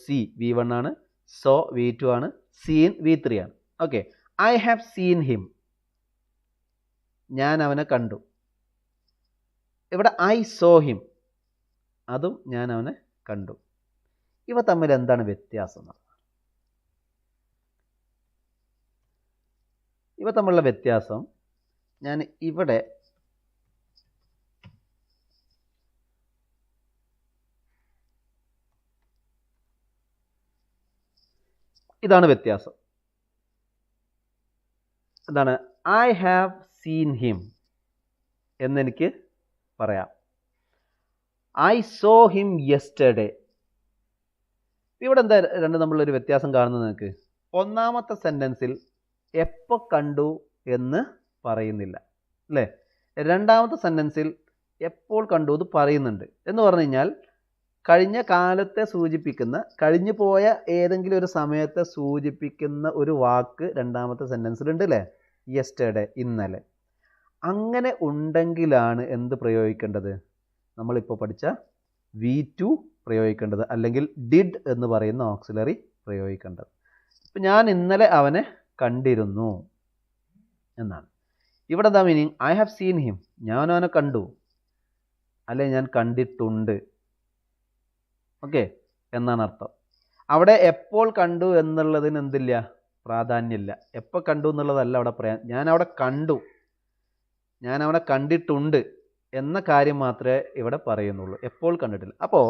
സി V1 ആണ്, സോ V2 ആണ്, സീൻ V3 ആണ്. Okay, I have seen him, ഞാൻ അവനെ കണ്ടു. ഇവിടെ ഐ സോ ഹിം, അതും ഞാൻ അവനെ കണ്ടു. ഇവ തമ്മിൽ എന്താണ് വ്യത്യാസം? ഇവ തമ്മിലുള്ള വ്യത്യാസം ഞാൻ ഇവിടെ ഇതാണ് വ്യത്യാസം. എന്താണ്? ഐ ഹാവ് സീൻ ഹിം എന്നെനിക്ക് പറയാം. I saw him yesterday. ഇവിടെ എന്താ രണ്ടും തമ്മിലൊരു വ്യത്യാസം കാണുന്നത് നിങ്ങൾക്ക്? ഒന്നാമത്തെ സെൻറ്റൻസിൽ എപ്പോൾ കണ്ടു എന്ന് പറയുന്നില്ല, അല്ലേ? രണ്ടാമത്തെ സെൻറ്റൻസിൽ എപ്പോൾ കണ്ടു എന്ന് പറയുന്നുണ്ട്. എന്ന് പറഞ്ഞു കഴിഞ്ഞാൽ കഴിഞ്ഞ കാലത്തെ സൂചിപ്പിക്കുന്ന, കഴിഞ്ഞു പോയ ഏതെങ്കിലും ഒരു സമയത്തെ സൂചിപ്പിക്കുന്ന ഒരു വാക്ക് രണ്ടാമത്തെ സെൻറ്റൻസിലുണ്ട്, അല്ലേ? യെസ്റ്റർഡേ, ഇന്നലെ. അങ്ങനെ ഉണ്ടെങ്കിലാണ് എന്ത് പ്രയോഗിക്കേണ്ടത്? നമ്മളിപ്പോൾ പഠിച്ച V2 പ്രയോഗിക്കേണ്ടത്, അല്ലെങ്കിൽ ഡിഡ് എന്ന് പറയുന്ന ഓക്സിലറി പ്രയോഗിക്കേണ്ടത്. ഇപ്പം ഞാൻ ഇന്നലെ അവനെ കണ്ടിരുന്നു എന്നാണ്. ഇവിടെ എന്താ meaning? I have seen him, ഞാൻ അവനെ കണ്ടു, അല്ലെ ഞാൻ കണ്ടിട്ടുണ്ട്. ഓക്കെ എന്നാണ് അർത്ഥം. അവിടെ എപ്പോൾ കണ്ടു എന്നുള്ളതിന് എന്തില്ല? പ്രാധാന്യമില്ല. എപ്പോൾ കണ്ടു എന്നുള്ളതല്ല അവിടെ പറയാൻ. ഞാൻ അവിടെ കണ്ടു, ഞാൻ അവനെ കണ്ടിട്ടുണ്ട് എന്ന കാര്യം മാത്രമേ ഇവിടെ പറയുന്നുള്ളൂ, എപ്പോൾ കണ്ടിട്ടില്ല. അപ്പോൾ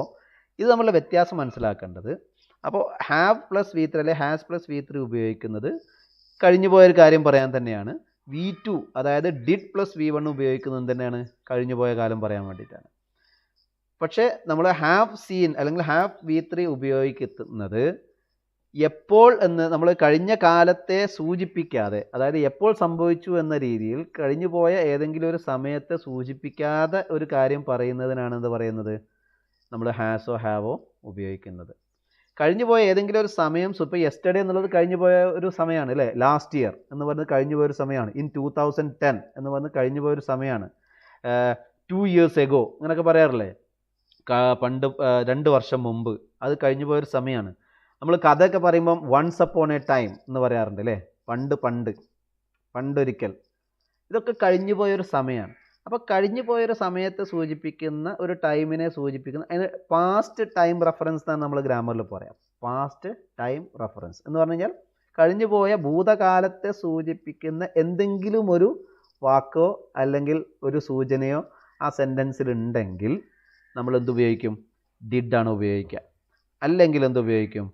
ഇത് നമ്മളുടെ വ്യത്യാസം മനസ്സിലാക്കേണ്ടത്. അപ്പോൾ ഹാവ് പ്ലസ് V3 അല്ലെ ഹാസ് പ്ലസ് V3 ഉപയോഗിക്കുന്നത് കഴിഞ്ഞു പോയൊരു കാര്യം പറയാൻ തന്നെയാണ്. V2 അതായത് ഡിഡ് പ്ലസ് V1 ഉപയോഗിക്കുന്നത് തന്നെയാണ് കഴിഞ്ഞു പോയ കാലം പറയാൻ വേണ്ടിയിട്ടാണ്. പക്ഷേ നമ്മൾ ഹാവ് സീൻ അല്ലെങ്കിൽ ഹാവ് V3 ഉപയോഗിക്കുന്നത് എപ്പോൾ എന്ന് നമ്മൾ കഴിഞ്ഞ കാലത്തെ സൂചിപ്പിക്കാതെ, അതായത് എപ്പോൾ സംഭവിച്ചു എന്ന രീതിയിൽ കഴിഞ്ഞു പോയ ഏതെങ്കിലും ഒരു സമയത്തെ സൂചിപ്പിക്കാതെ ഒരു കാര്യം പറയുന്നതിനാണ് എന്ത് പറയുന്നത്? നമ്മൾ ഹാസോ ഹാവോ ഉപയോഗിക്കുന്നത്. കഴിഞ്ഞു പോയ ഏതെങ്കിലും ഒരു സമയം, ഇപ്പോൾ യെസ്റ്റർഡേ എന്നുള്ളത് കഴിഞ്ഞു പോയ ഒരു സമയമാണ്, അല്ലേ? ലാസ്റ്റ് ഇയർ എന്ന് പറഞ്ഞ് കഴിഞ്ഞു പോയൊരു സമയമാണ്. ഇൻ 2010 എന്ന് പറഞ്ഞ് കഴിഞ്ഞു പോയൊരു സമയമാണ്. 2 years ago അങ്ങനെയൊക്കെ പറയാറില്ലേ? പണ്ട് 2 വർഷം മുമ്പ്, അത് കഴിഞ്ഞു പോയൊരു സമയമാണ്. നമ്മൾ കഥയൊക്കെ പറയുമ്പം വൺസ് അപ്പോൺ എ ടൈം എന്ന് പറയാറുണ്ട്, അല്ലേ? പണ്ടൊരിക്കൽ. ഇതൊക്കെ കഴിഞ്ഞു പോയൊരു സമയമാണ്. അപ്പോൾ കഴിഞ്ഞു പോയൊരു സമയത്തെ സൂചിപ്പിക്കുന്ന, ഒരു ടൈമിനെ സൂചിപ്പിക്കുന്ന, അതിന് പാസ്റ്റ് ടൈം റെഫറൻസ് എന്നാണ് നമ്മൾ ഗ്രാമറിൽ പറയാം. പാസ്റ്റ് ടൈം റെഫറൻസ് എന്ന് പറഞ്ഞു കഴിഞ്ഞാൽ കഴിഞ്ഞു പോയ ഭൂതകാലത്തെ സൂചിപ്പിക്കുന്ന എന്തെങ്കിലും ഒരു വാക്കോ അല്ലെങ്കിൽ ഒരു സൂചനയോ ആ സെൻറ്റൻസിൽ ഉണ്ടെങ്കിൽ നമ്മൾ എന്തുപയോഗിക്കും? ഡിഡാണ് ഉപയോഗിക്കുക. അല്ലെങ്കിൽ എന്തുപയോഗിക്കും?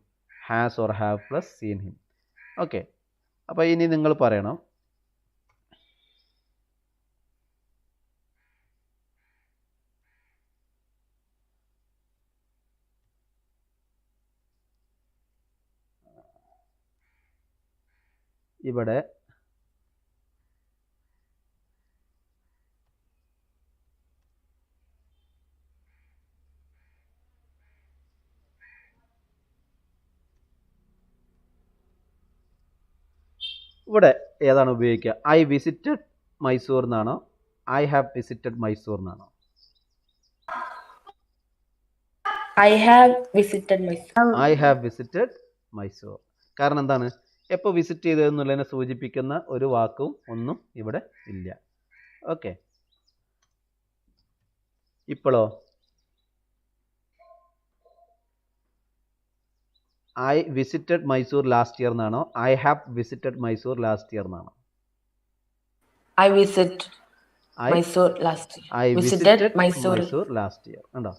Has or have plus seen him. Okay, അപ്പോൾ ഇനി നിങ്ങൾ പറയണം, ഇവിടെ ഇവിടെ ഏതാണ് ഉപയോഗിക്കുക? ഐ വിസിറ്റഡ് മൈസൂർ എന്നാണോ ഐ ഹാവ് വിസിറ്റഡ് മൈസൂർ എന്നാണോ? I have visited Mysore. I have visited Mysore. കാരണം എന്താണ്? എപ്പോൾ വിസിറ്റ് ചെയ്തു എന്നുള്ളതിനെ സൂചിപ്പിക്കുന്ന ഒരു വാക്കും ഒന്നും ഇവിടെ ഇല്ല. ഓക്കെ, ഇപ്പോഴോ? I visited Mysore last year എന്നാണോ I have visited Mysore last year എന്നാണോ? I visited Mysore last year. I visited Mysore last year. ഉണ്ടോ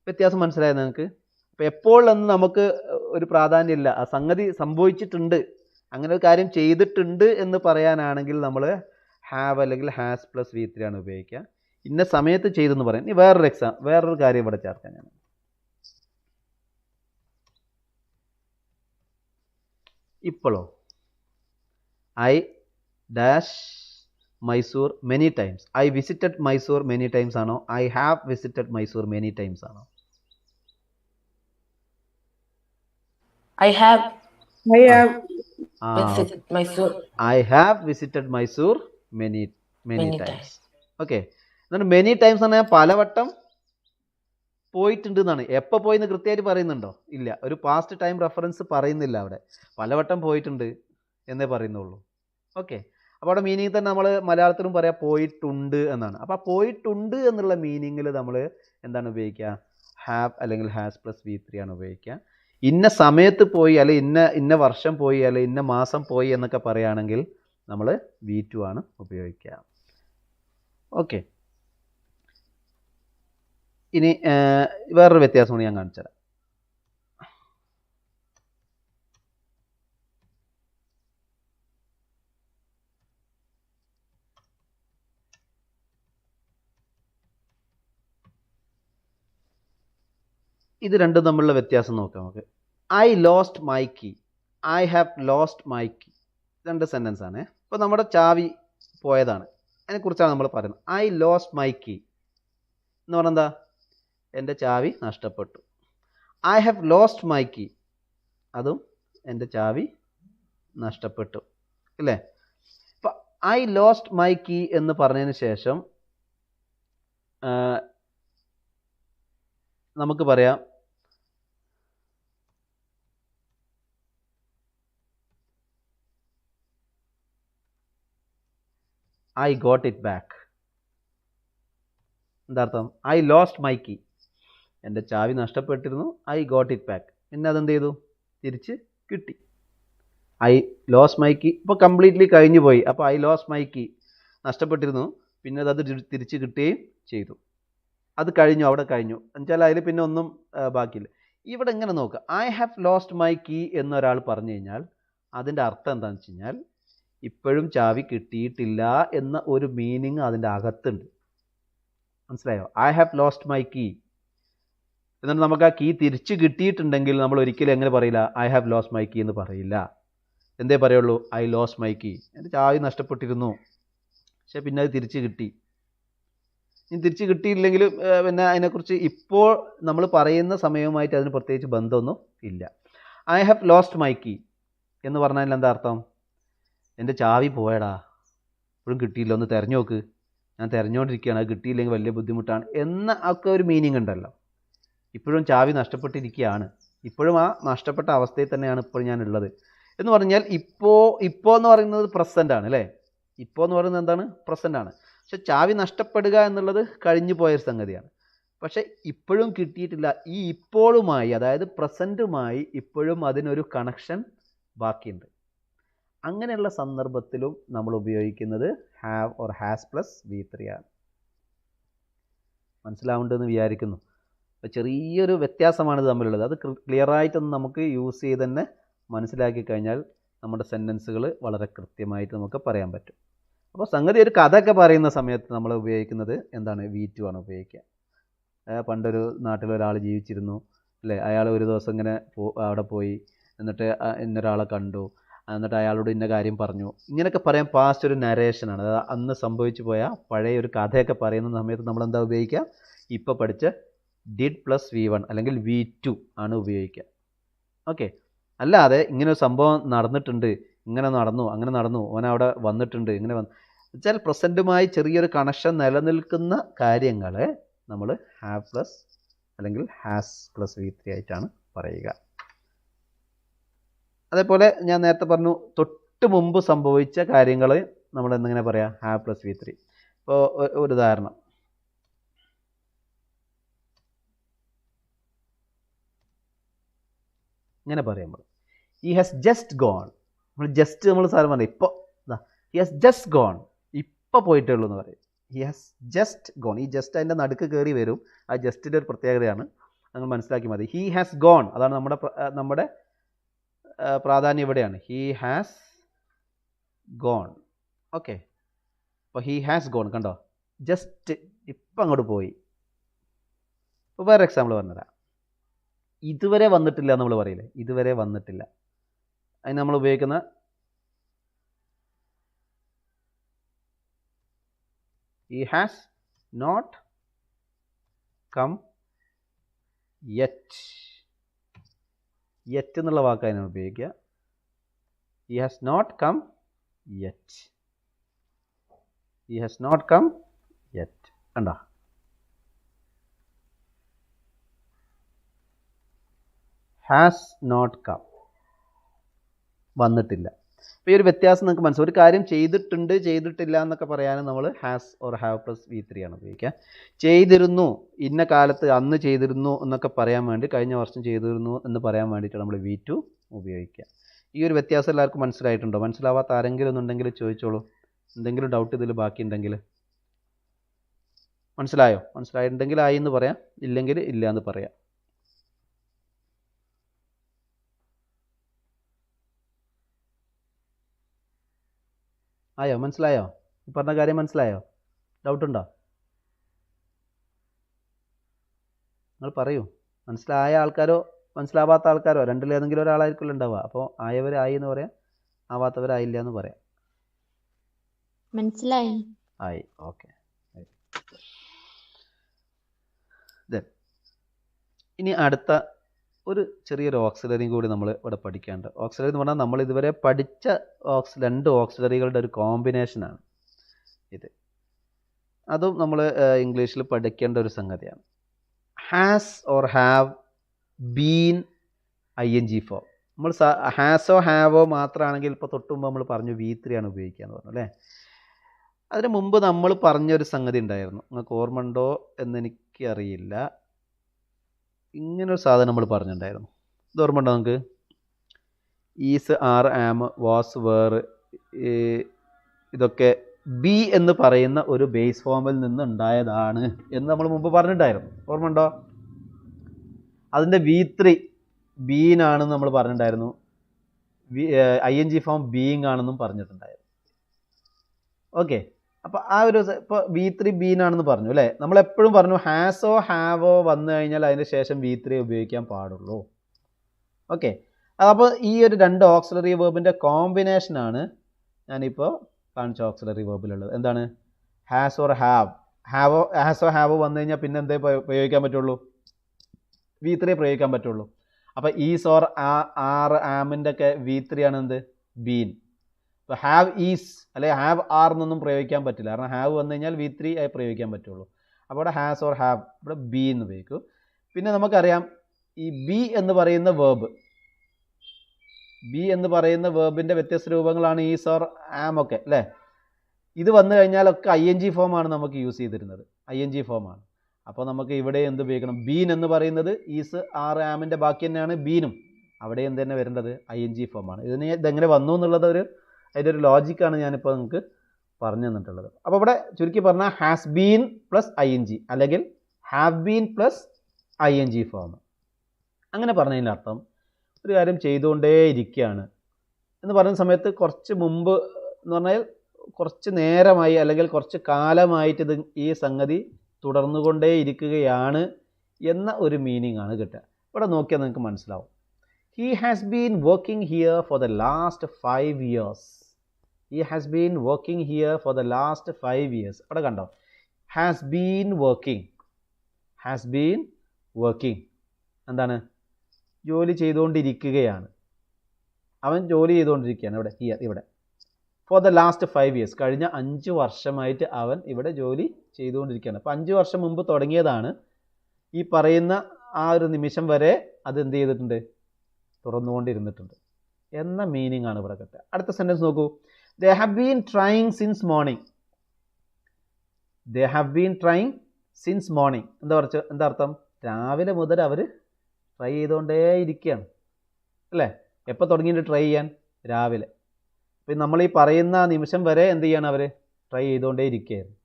വ്യത്യാസം? മനസ്സിലായത് നിങ്ങൾക്ക്? അപ്പം എപ്പോൾ എന്ന് നമുക്ക് ഒരു പ്രാധാന്യമില്ല. ആ സംഗതി സംഭവിച്ചിട്ടുണ്ട്, അങ്ങനെ ഒരു കാര്യം ചെയ്തിട്ടുണ്ട് എന്ന് പറയാനാണെങ്കിൽ നമ്മൾ ഹാവ് അല്ലെങ്കിൽ ഹാസ് പ്ലസ് V3 ആണ് ഉപയോഗിക്കുക. ഇന്ന സമയത്ത് ചെയ്തെന്ന് പറയാം. ഇനി വേറൊരു കാര്യം ഇവിടെ ചേർക്കാം ഞാൻ. ഇപ്പോഴോ? I dash Mysore many times. I visited Mysore many times ആണോ I have visited Mysore many times ആണോ? I have I have visited Mysore. I have visited Mysore many Many times. Okay, എന്നിട്ട് മെനി ടൈംസ് എന്ന് പറഞ്ഞാൽ പലവട്ടം പോയിട്ടുണ്ട് എന്നാണ്. എപ്പോൾ പോയി എന്ന് കൃത്യമായിട്ട് പറയുന്നുണ്ടോ? ഇല്ല. ഒരു പാസ്റ്റ് ടൈം റെഫറൻസ് പറയുന്നില്ല അവിടെ. പലവട്ടം പോയിട്ടുണ്ട് എന്നേ പറയുന്നുള്ളൂ. ഓക്കെ, അപ്പോൾ അവിടെ മീനിങ് തന്നെ നമ്മൾ മലയാളത്തിലും പറയാം പോയിട്ടുണ്ട് എന്നാണ്. അപ്പോൾ ആ പോയിട്ടുണ്ട് എന്നുള്ള മീനിങ്ങിൽ നമ്മൾ എന്താണ് ഉപയോഗിക്കുക? ഹാവ് അല്ലെങ്കിൽ ഹാസ് പ്ലസ് V3 ആണ് ഉപയോഗിക്കുക. ഇന്ന സമയത്ത് പോയി അല്ലെങ്കിൽ ഇന്ന വർഷം പോയി അല്ലെങ്കിൽ ഇന്ന മാസം പോയി എന്നൊക്കെ പറയുകയാണെങ്കിൽ നമ്മൾ V2 ആണ് ഉപയോഗിക്കുക. ഓക്കെ, ഇനി വേറൊരു വ്യത്യാസം കൂടി ഞാൻ കാണിച്ചു തരാം. ഇത് രണ്ടും തമ്മിലുള്ള വ്യത്യാസം നോക്കാം നമുക്ക്. I lost my key, I have lost my key. രണ്ട് സെൻറ്റൻസ് ആണ്. ഇപ്പോൾ നമ്മുടെ ചാവി പോയതാണ്, അതിനെക്കുറിച്ചാണ് നമ്മൾ പറയുന്നത്. ഐ ലോസ്റ്റ് മൈ കീ എന്ന് പറഞ്ഞാൽ എന്താ? എൻ്റെ ചാവി നഷ്ടപ്പെട്ടു. I have lost my key, അതും എൻ്റെ ചാവി നഷ്ടപ്പെട്ടു അല്ലേ? അപ്പം ഐ ലോസ്റ്റ് മൈ കീ എന്ന് പറഞ്ഞതിന് ശേഷം നമുക്ക് പറയാം ഐ ഗോട്ട് ഇറ്റ് ബാക്ക്. എന്താ അർത്ഥം? ഐ ലോസ്റ്റ് മൈ കീ, എൻ്റെ ചാവി നഷ്ടപ്പെട്ടിരുന്നു. ഐ ഗോട്ട് ഇറ്റ് ബാക്ക്, പിന്നെ അതെന്ത് ചെയ്തു? തിരിച്ച് കിട്ടി. ഐ ലോസ്റ്റ് മൈ കീ ഇപ്പോൾ കംപ്ലീറ്റ്ലി കഴിഞ്ഞു പോയി. അപ്പോൾ ഐ ലോസ്റ്റ് മൈ കീ നഷ്ടപ്പെട്ടിരുന്നു, പിന്നെ അത് തിരിച്ച് കിട്ടുകയും ചെയ്തു. അത് കഴിഞ്ഞു, അവിടെ കഴിഞ്ഞു എന്നുവെച്ചാൽ അതിൽ പിന്നെ ഒന്നും ബാക്കിയില്ല. ഇവിടെ എങ്ങനെ നോക്കുക? I have lost my key എന്നൊരാൾ പറഞ്ഞു കഴിഞ്ഞാൽ അതിൻ്റെ അർത്ഥം എന്താണെന്ന് വെച്ച് കഴിഞ്ഞാൽ ഇപ്പോഴും ചാവി കിട്ടിയിട്ടില്ല എന്ന ഒരു മീനിങ് അതിൻ്റെ അകത്തുണ്ട്. മനസ്സിലായോ? I have lost my key എന്നിട്ട് നമുക്ക് ആ കീ തിരിച്ച് കിട്ടിയിട്ടുണ്ടെങ്കിൽ നമ്മൾ ഒരിക്കലും എങ്ങനെ പറയില്ല? I have lost my key എന്ന് പറയില്ല. എന്തേ പറയുള്ളൂ? ഐ ലോസ്റ്റ് മൈ കീ, എൻ്റെ ചാവി നഷ്ടപ്പെട്ടിരുന്നു, പക്ഷെ പിന്നെ അത് തിരിച്ച് കിട്ടി. ഇനി തിരിച്ച് കിട്ടിയില്ലെങ്കിൽ പിന്നെ അതിനെക്കുറിച്ച് ഇപ്പോൾ നമ്മൾ പറയുന്ന സമയവുമായിട്ട് അതിന് പ്രത്യേകിച്ച് ബന്ധമൊന്നും ഇല്ല. I have lost my key എന്ന് പറഞ്ഞാൽ എന്താ അർത്ഥം? എൻ്റെ ചാവി പോയടാ, ഇപ്പോഴും കിട്ടിയില്ല, ഒന്ന് തിരഞ്ഞു നോക്ക്, ഞാൻ തിരഞ്ഞുകൊണ്ടിരിക്കുകയാണ്, അത് കിട്ടിയില്ലെങ്കിൽ വലിയ ബുദ്ധിമുട്ടാണ് എന്ന ഒക്കെ ഒരു മീനിങ് ഉണ്ടല്ലോ. ഇപ്പോഴും ചാവി നഷ്ടപ്പെട്ടിരിക്കുകയാണ്, ഇപ്പോഴും ആ നഷ്ടപ്പെട്ട അവസ്ഥയിൽ തന്നെയാണ് ഇപ്പോൾ ഞാനുള്ളത് എന്ന് പറഞ്ഞാൽ ഇപ്പോൾ എന്ന് പറയുന്നത് പ്രസൻ്റ് ആണ് അല്ലേ? ഇപ്പോൾ എന്ന് പറയുന്നത് എന്താണ്? പ്രസൻ്റ് ആണ്. പക്ഷെ ചാവി നഷ്ടപ്പെടുക എന്നുള്ളത് കഴിഞ്ഞു പോയൊരു സംഗതിയാണ്. പക്ഷെ ഇപ്പോഴും കിട്ടിയിട്ടില്ല. ഈ ഇപ്പോഴുമായി, അതായത് പ്രസൻറ്റുമായി ഇപ്പോഴും അതിനൊരു കണക്ഷൻ ബാക്കിയുണ്ട്. അങ്ങനെയുള്ള സന്ദർഭത്തിലും നമ്മൾ ഉപയോഗിക്കുന്നത് have or has plus V3 ആണ്. മനസ്സിലാവുന്നുണ്ടെന്ന് വിചാരിക്കുന്നു. അപ്പോൾ ചെറിയൊരു വ്യത്യാസമാണ് ഇത് തമ്മിലുള്ളത്. അത് ക്ലിയറായിട്ടൊന്ന് നമുക്ക് യൂസ് ചെയ്ത് തന്നെ മനസ്സിലാക്കി കഴിഞ്ഞാൽ നമ്മുടെ സെൻറ്റൻസുകൾ വളരെ കൃത്യമായിട്ട് നമുക്ക് പറയാൻ പറ്റും. അപ്പോൾ സംഗതി ഒരു കഥയൊക്കെ പറയുന്ന സമയത്ത് നമ്മൾ ഉപയോഗിക്കുന്നത് എന്താണ്? V2 ആണ് ഉപയോഗിക്കുക. പണ്ടൊരു നാട്ടിലൊരാൾ ജീവിച്ചിരുന്നു അല്ലേ? അയാൾ ഒരു ദിവസം ഇങ്ങനെ അവിടെ പോയി, എന്നിട്ട് ഇന്നൊരാളെ കണ്ടു, എന്നിട്ട് അയാളോട് ഇന്ന കാര്യം പറഞ്ഞു. ഇങ്ങനെയൊക്കെ പറയാൻ പാസ്റ്റ് ഒരു നരേഷനാണ്. അതായത് അന്ന് സംഭവിച്ചു പോയ പഴയ ഒരു കഥയൊക്കെ പറയുന്ന സമയത്ത് നമ്മൾ എന്താ ഉപയോഗിക്കുക? ഇപ്പോൾ പഠിച്ച ഡിഡ് പ്ലസ് V1 അല്ലെങ്കിൽ V2 ആണ് ഉപയോഗിക്കുക. ഓക്കെ, അല്ലാതെ ഇങ്ങനെ ഒരു സംഭവം നടന്നിട്ടുണ്ട്, ഇങ്ങനെ നടന്നു, അങ്ങനെ നടന്നു, ഓൻ അവിടെ വന്നിട്ടുണ്ട്, ഇങ്ങനെ വന്നു വെച്ചാൽ പ്രസൻറ്റുമായി ചെറിയൊരു കണക്ഷൻ നിലനിൽക്കുന്ന കാര്യങ്ങളെ നമ്മൾ ഹാവ് പ്ലസ് അല്ലെങ്കിൽ ഹാസ് പ്ലസ് V3 ആയിട്ടാണ് പറയുക. അതേപോലെ ഞാൻ നേരത്തെ പറഞ്ഞു തൊട്ട് മുമ്പ് സംഭവിച്ച കാര്യങ്ങൾ നമ്മൾ എന്തെങ്ങനെ പറയാം, ഹാവ് പ്ലസ് V3. ഇപ്പോൾ ഒരു ഉദാഹരണം, ഇങ്ങനെ പറയുമ്പോൾ ഹി ഹാസ് ജസ്റ്റ് ഗോൺ, നമ്മൾ ജസ്റ്റ് നമ്മൾ സാധനം പറഞ്ഞു ഇപ്പോൾ ഹി ഹാസ് ജസ്റ്റ് ഗോൺ, ഇപ്പോൾ പോയിട്ടേ ഉള്ളൂ എന്ന് പറയും. ഹി ഹാസ് ജസ്റ്റ് ഗോൺ, ഈ ജസ്റ്റ് അതിൻ്റെ നടുക്ക് കയറി വരും, ആ ജസ്റ്റിൻ്റെ ഒരു പ്രത്യേകതയാണ്, നിങ്ങൾ മനസ്സിലാക്കി മതി. ഹി ഹാസ് ഗോൺ, അതാണ് നമ്മുടെ പ്രാധാന്യം ഇവിടെയാണ്. He has gone. ഓക്കെ, അപ്പോൾ ഹി ഹാസ് ഗോൺ കണ്ടോ, ജസ്റ്റ് ഇപ്പം അങ്ങോട്ട് പോയി. ഇപ്പോൾ വേറെ എക്സാമ്പിൾ പറഞ്ഞുതരാം. ഇതുവരെ വന്നിട്ടില്ല നമ്മൾ പറയില്ലേ, ഇതുവരെ വന്നിട്ടില്ല, അതിന് നമ്മൾ ഉപയോഗിക്കുന്ന he has not come yet. yet എന്നുള്ള വാക്കാണ് ഉപയോഗിക്കുക. he has not come yet. he has not come yet. കണ്ടോ, has not come, വന്നിട്ടില്ല. അപ്പോൾ ഈ ഒരു വ്യത്യാസം നിങ്ങൾക്ക് മനസ്സിലാവും. ഒരു കാര്യം ചെയ്തിട്ടുണ്ട് ചെയ്തിട്ടില്ല എന്നൊക്കെ പറയാനും നമ്മൾ has or have plus V3 ആണ് ഉപയോഗിക്കുക. ചെയ്തിരുന്നു, ഇന്ന കാലത്ത് അന്ന് ചെയ്തിരുന്നു എന്നൊക്കെ പറയാൻ വേണ്ടി, കഴിഞ്ഞ വർഷം ചെയ്തിരുന്നു എന്ന് പറയാൻ വേണ്ടിയിട്ടാണ് നമ്മൾ V2 ഉപയോഗിക്കുക. ഈ ഒരു വ്യത്യാസം എല്ലാവർക്കും മനസ്സിലായിട്ടുണ്ടോ? മനസ്സിലാവാത്ത ആരെങ്കിലും ഒന്നുണ്ടെങ്കിൽ ചോദിച്ചോളൂ. എന്തെങ്കിലും ഡൗട്ട് ഇതിൽ ബാക്കിയുണ്ടെങ്കിൽ. മനസ്സിലായോ? മനസ്സിലായിട്ടുണ്ടെങ്കിൽ ആയി എന്ന് പറയാം, ഇല്ലെങ്കിൽ ഇല്ല എന്ന് പറയാം. ആയോ? മനസ്സിലായോ? ഈ പറഞ്ഞ കാര്യം മനസ്സിലായോ? ഡൗട്ടുണ്ടോ? നിങ്ങൾ പറയൂ. മനസ്സിലായ ആൾക്കാരോ മനസ്സിലാവാത്ത ആൾക്കാരോ രണ്ടിലേതെങ്കിലും ഒരാളായിരിക്കുമല്ലോ ഉണ്ടാവുക. അപ്പോൾ ആയവരായി എന്ന് പറയാം, ആവാത്തവരായില്ല എന്ന് പറയാം. മനസ്സിലായി. ആയി. ഓക്കെ. ഇനി അടുത്ത ഒരു ചെറിയൊരു ഓക്സിലറിയും കൂടി നമ്മൾ ഇവിടെ പഠിക്കാനുണ്ട്. ഓക്സിലറി എന്ന് പറഞ്ഞാൽ നമ്മൾ ഇതുവരെ പഠിച്ച രണ്ട് ഓക്സിലറികളുടെ ഒരു കോമ്പിനേഷനാണ് ഇത്. അതും നമ്മൾ ഇംഗ്ലീഷിൽ പഠിക്കേണ്ട ഒരു സംഗതിയാണ്. Has or have been ING form. നമ്മൾ ഹാസോ ഹാവോ മാത്രമാണെങ്കിൽ ഇപ്പോൾ തൊട്ടുമുമ്പ് നമ്മൾ പറഞ്ഞു V3 ആണ് ഉപയോഗിക്കുക എന്ന് പറഞ്ഞു അല്ലേ. അതിന് മുമ്പ് നമ്മൾ പറഞ്ഞൊരു സംഗതി ഉണ്ടായിരുന്നു, നിങ്ങൾക്ക് ഓർമ്മ ഉണ്ടോ എന്നെനിക്ക് അറിയില്ല. ഇങ്ങനൊരു സാധനം നമ്മൾ പറഞ്ഞിട്ടുണ്ടായിരുന്നു, ഇത് ഓർമ്മ ഉണ്ടോ നമുക്ക്? Is, are, am, was, were, ഇതൊക്കെ ബി എന്ന് പറയുന്ന ഒരു ബേസ് ഫോമിൽ നിന്ന് ഉണ്ടായതാണ് എന്ന് നമ്മൾ മുമ്പ് പറഞ്ഞിട്ടുണ്ടായിരുന്നു, ഓർമ്മ ഉണ്ടോ? അതിൻ്റെ V3 ബീനാണെന്ന് നമ്മൾ പറഞ്ഞിട്ടുണ്ടായിരുന്നു, ING ഫോം ബീയിങ് ആണെന്നും പറഞ്ഞിട്ടുണ്ടായിരുന്നു. ഓക്കെ, അപ്പോൾ ആ ഒരു ഇപ്പോൾ V3 ബീനാണെന്ന് പറഞ്ഞു അല്ലേ. നമ്മളെപ്പോഴും പറഞ്ഞു ഹാസോ ഹാവോ വന്നു കഴിഞ്ഞാൽ അതിന് ശേഷം V3 ഉപയോഗിക്കാൻ പാടുള്ളൂ. ഓക്കെ, അപ്പോൾ ഈ ഒരു രണ്ട് ഓക്സിലറി വേർബിൻ്റെ കോമ്പിനേഷനാണ് ഞാനിപ്പോൾ കാണിച്ച ഓക്സിലറി വേർബിലുള്ളത്. എന്താണ്? Has or have. ഹാസോ ഹാവോ വന്നു കഴിഞ്ഞാൽ പിന്നെ എന്തേ പ്രയോഗിക്കാൻ പറ്റുള്ളൂ? V3 പ്രയോഗിക്കാൻ പറ്റുള്ളൂ. അപ്പോൾ ഈസ് ഓർ ആർ, ആമിൻ്റെ ഒക്കെ V3 ആണ് എന്ത്? ബീൻ. ഇപ്പോൾ ഹാവ് ഈസ് അല്ലെ ഹാവ് ആർ എന്നൊന്നും പ്രയോഗിക്കാൻ പറ്റില്ല, കാരണം ഹാവ് വന്നു കഴിഞ്ഞാൽ V3 ആയി പ്രയോഗിക്കാൻ പറ്റുള്ളൂ. അപ്പോൾ ഇവിടെ ഹാസ് ഓർ ഹാവ്, ഇവിടെ ബി എന്ന് ഉപയോഗിക്കും. പിന്നെ നമുക്കറിയാം ഈ ബി എന്ന് പറയുന്ന വേർബ്, ബി എന്ന് പറയുന്ന വേർബിൻ്റെ വ്യത്യസ്ത രൂപങ്ങളാണ് ഈസ് ഓർ ആം ഒക്കെ അല്ലേ. ഇത് വന്നു കഴിഞ്ഞാലൊക്കെ ING ഫോമാണ് നമുക്ക് യൂസ് ചെയ്തിരുന്നത്, ING ഫോമാണ്. അപ്പോൾ നമുക്ക് ഇവിടെ എന്ത് ഉപയോഗിക്കണം? ബീൻ എന്ന് പറയുന്നത് ഈസ്, ആർ, ആമിൻ്റെ ബാക്കി തന്നെയാണ് ബീനും, അവിടെ എന്ത് തന്നെ വരേണ്ടത്? ING ഫോമാണ്. ഇതെങ്ങനെ വന്നു എന്നുള്ളത് അതിൻ്റെ ഒരു ലോജിക്കാണ് ഞാനിപ്പോൾ നിങ്ങൾക്ക് പറഞ്ഞു തന്നിട്ടുള്ളത്. അപ്പോൾ ഇവിടെ ചുരുക്കി പറഞ്ഞാൽ ഹാസ് ബീൻ പ്ലസ് ING അല്ലെങ്കിൽ have been plus ING form. അങ്ങനെ പറഞ്ഞതിൻ്റെ അർത്ഥം ഒരു കാര്യം ചെയ്തുകൊണ്ടേ ഇരിക്കുകയാണ് എന്ന് പറയുന്ന സമയത്ത് കുറച്ച് മുമ്പ് എന്ന് പറഞ്ഞാൽ കുറച്ച് നേരമായി അല്ലെങ്കിൽ കുറച്ച് കാലമായിട്ട് ഈ സംഗതി തുടർന്നുകൊണ്ടേ ഇരിക്കുകയാണ് എന്ന ഒരു മീനിങ് ആണ് കിട്ടുക. ഇവിടെ നോക്കിയാൽ നിങ്ങൾക്ക് മനസ്സിലാവും. He has been working here for the last 5 years. He has been working here for the last 5 years. അവിടെ കണ്ടോ? Has been working. Has been working. എന്താണ്? ജോലി ചെയ്തുകൊണ്ടിരിക്കുകയാണ്. അവൻ ജോലി ചെയ്തുകൊണ്ടിരിക്കുകയാണ് ഇവിടെ ഇവിടെ ഫോർ ദ ലാസ്റ്റ് 5 years, കഴിഞ്ഞ 5 വർഷമായിട്ട് അവൻ ഇവിടെ ജോലി ചെയ്തുകൊണ്ടിരിക്കുകയാണ്. അപ്പോൾ 5 വർഷം മുമ്പ് തുടങ്ങിയതാണ്. ഈ പറയുന്ന ആ ഒരു നിമിഷം വരെ അത് എന്ത് ചെയ്തിട്ടുണ്ട്, തുറന്നുകൊണ്ടിരുന്നിട്ടുണ്ട് എന്ന മീനിങ് ആണ് ഇവിടെ കിട്ടുക. അടുത്ത സെൻറ്റൻസ് നോക്കൂ. They have been trying since morning. They have been trying since morning എന്താ അർത്ഥം? രാവിലെ മുതൽ അവർ ട്രൈ ചെയ്തുകൊണ്ടേ ഇരിക്കുകയാണ് അല്ലേ? എപ്പോൾ തുടങ്ങിയിട്ട് ട്രൈ ചെയ്യാൻ? രാവിലെ. അപ്പം നമ്മൾ ഈ പറയുന്ന നിമിഷം വരെ എന്ത് ചെയ്യാണ്, അവർ ട്രൈ ചെയ്തുകൊണ്ടേ ഇരിക്കുകയായിരുന്നു.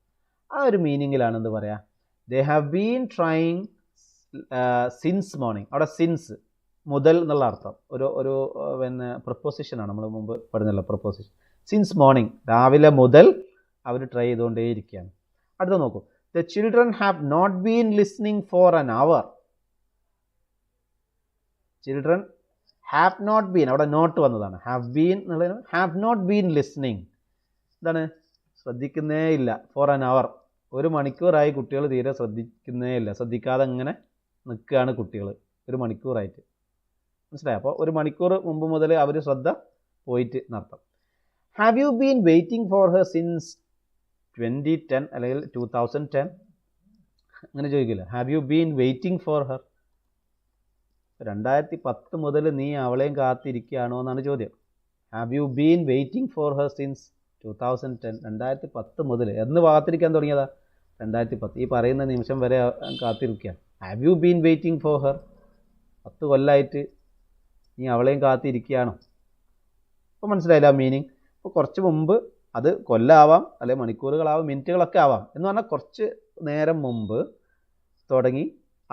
ആ ഒരു മീനിങ്ങിലാണ് എന്ത് പറയുക, they have been trying since morning. അവിടെ സിൻസ് മുതൽ എന്നുള്ള അർത്ഥം. ഒരു പിന്നെ പ്രപ്പോസിഷനാണ്, നമ്മൾ മുമ്പ് പറഞ്ഞല്ലോ പ്രപ്പോസിഷൻ. സിൻസ് മോർണിംഗ്, രാവിലെ മുതൽ അവർ ട്രൈ ചെയ്തുകൊണ്ടേ ഇരിക്കുകയാണ്. അടുത്ത നോക്കൂ. The children have not been listening for an hour. Children have not been, അവിടെ നോട്ട് വന്നതാണ്. ഹാവ് ബീൻ എന്നുള്ളത് ഹാവ് നോട്ട് ബീൻ ലിസ്ണിംഗ്. എന്താണ്? ശ്രദ്ധിക്കുന്നേ ഇല്ല. ഫോർ ആൻ അവർ, 1 മണിക്കൂറായി കുട്ടികൾ തീരെ ശ്രദ്ധിക്കുന്നേ ഇല്ല. ശ്രദ്ധിക്കാതെ ഇങ്ങനെ നിൽക്കുകയാണ് കുട്ടികൾ 1 മണിക്കൂറായിട്ട്. മനസ്സിലായി? അപ്പോൾ 1 മണിക്കൂർ മുമ്പ് മുതൽ അവർ ശ്രദ്ധ പോയിട്ട് എന്നർത്ഥം. Have you been waiting for her since 2010 അല്ലെങ്കിൽ 2010? അങ്ങനെ ചോദിക്കില്ല. Have you been waiting for her? 2010 മുതൽ നീ അവളെയും കാത്തിരിക്കുകയാണോ എന്നാണ് ചോദ്യം. Have you been waiting for her since 2010? 2010 മുതൽ. എന്ന് കാത്തിരിക്കാൻ തുടങ്ങിയതാ? 2010. ഈ പറയുന്ന നിമിഷം വരെ കാത്തിരിക്കുകയാണ്. Have you been waiting for her? 10 കൊല്ലമായിട്ട് നീ അവളെയും കാത്തിരിക്കുകയാണോ? അപ്പോൾ മനസ്സിലായില്ല മീനിങ്. അപ്പോൾ കുറച്ച് മുമ്പ്, അത് കൊല്ലമാവാം അല്ലെങ്കിൽ മണിക്കൂറുകളാവാം മിനിറ്റുകളൊക്കെ ആവാം, എന്ന് പറഞ്ഞാൽ കുറച്ച് നേരം മുമ്പ് തുടങ്ങി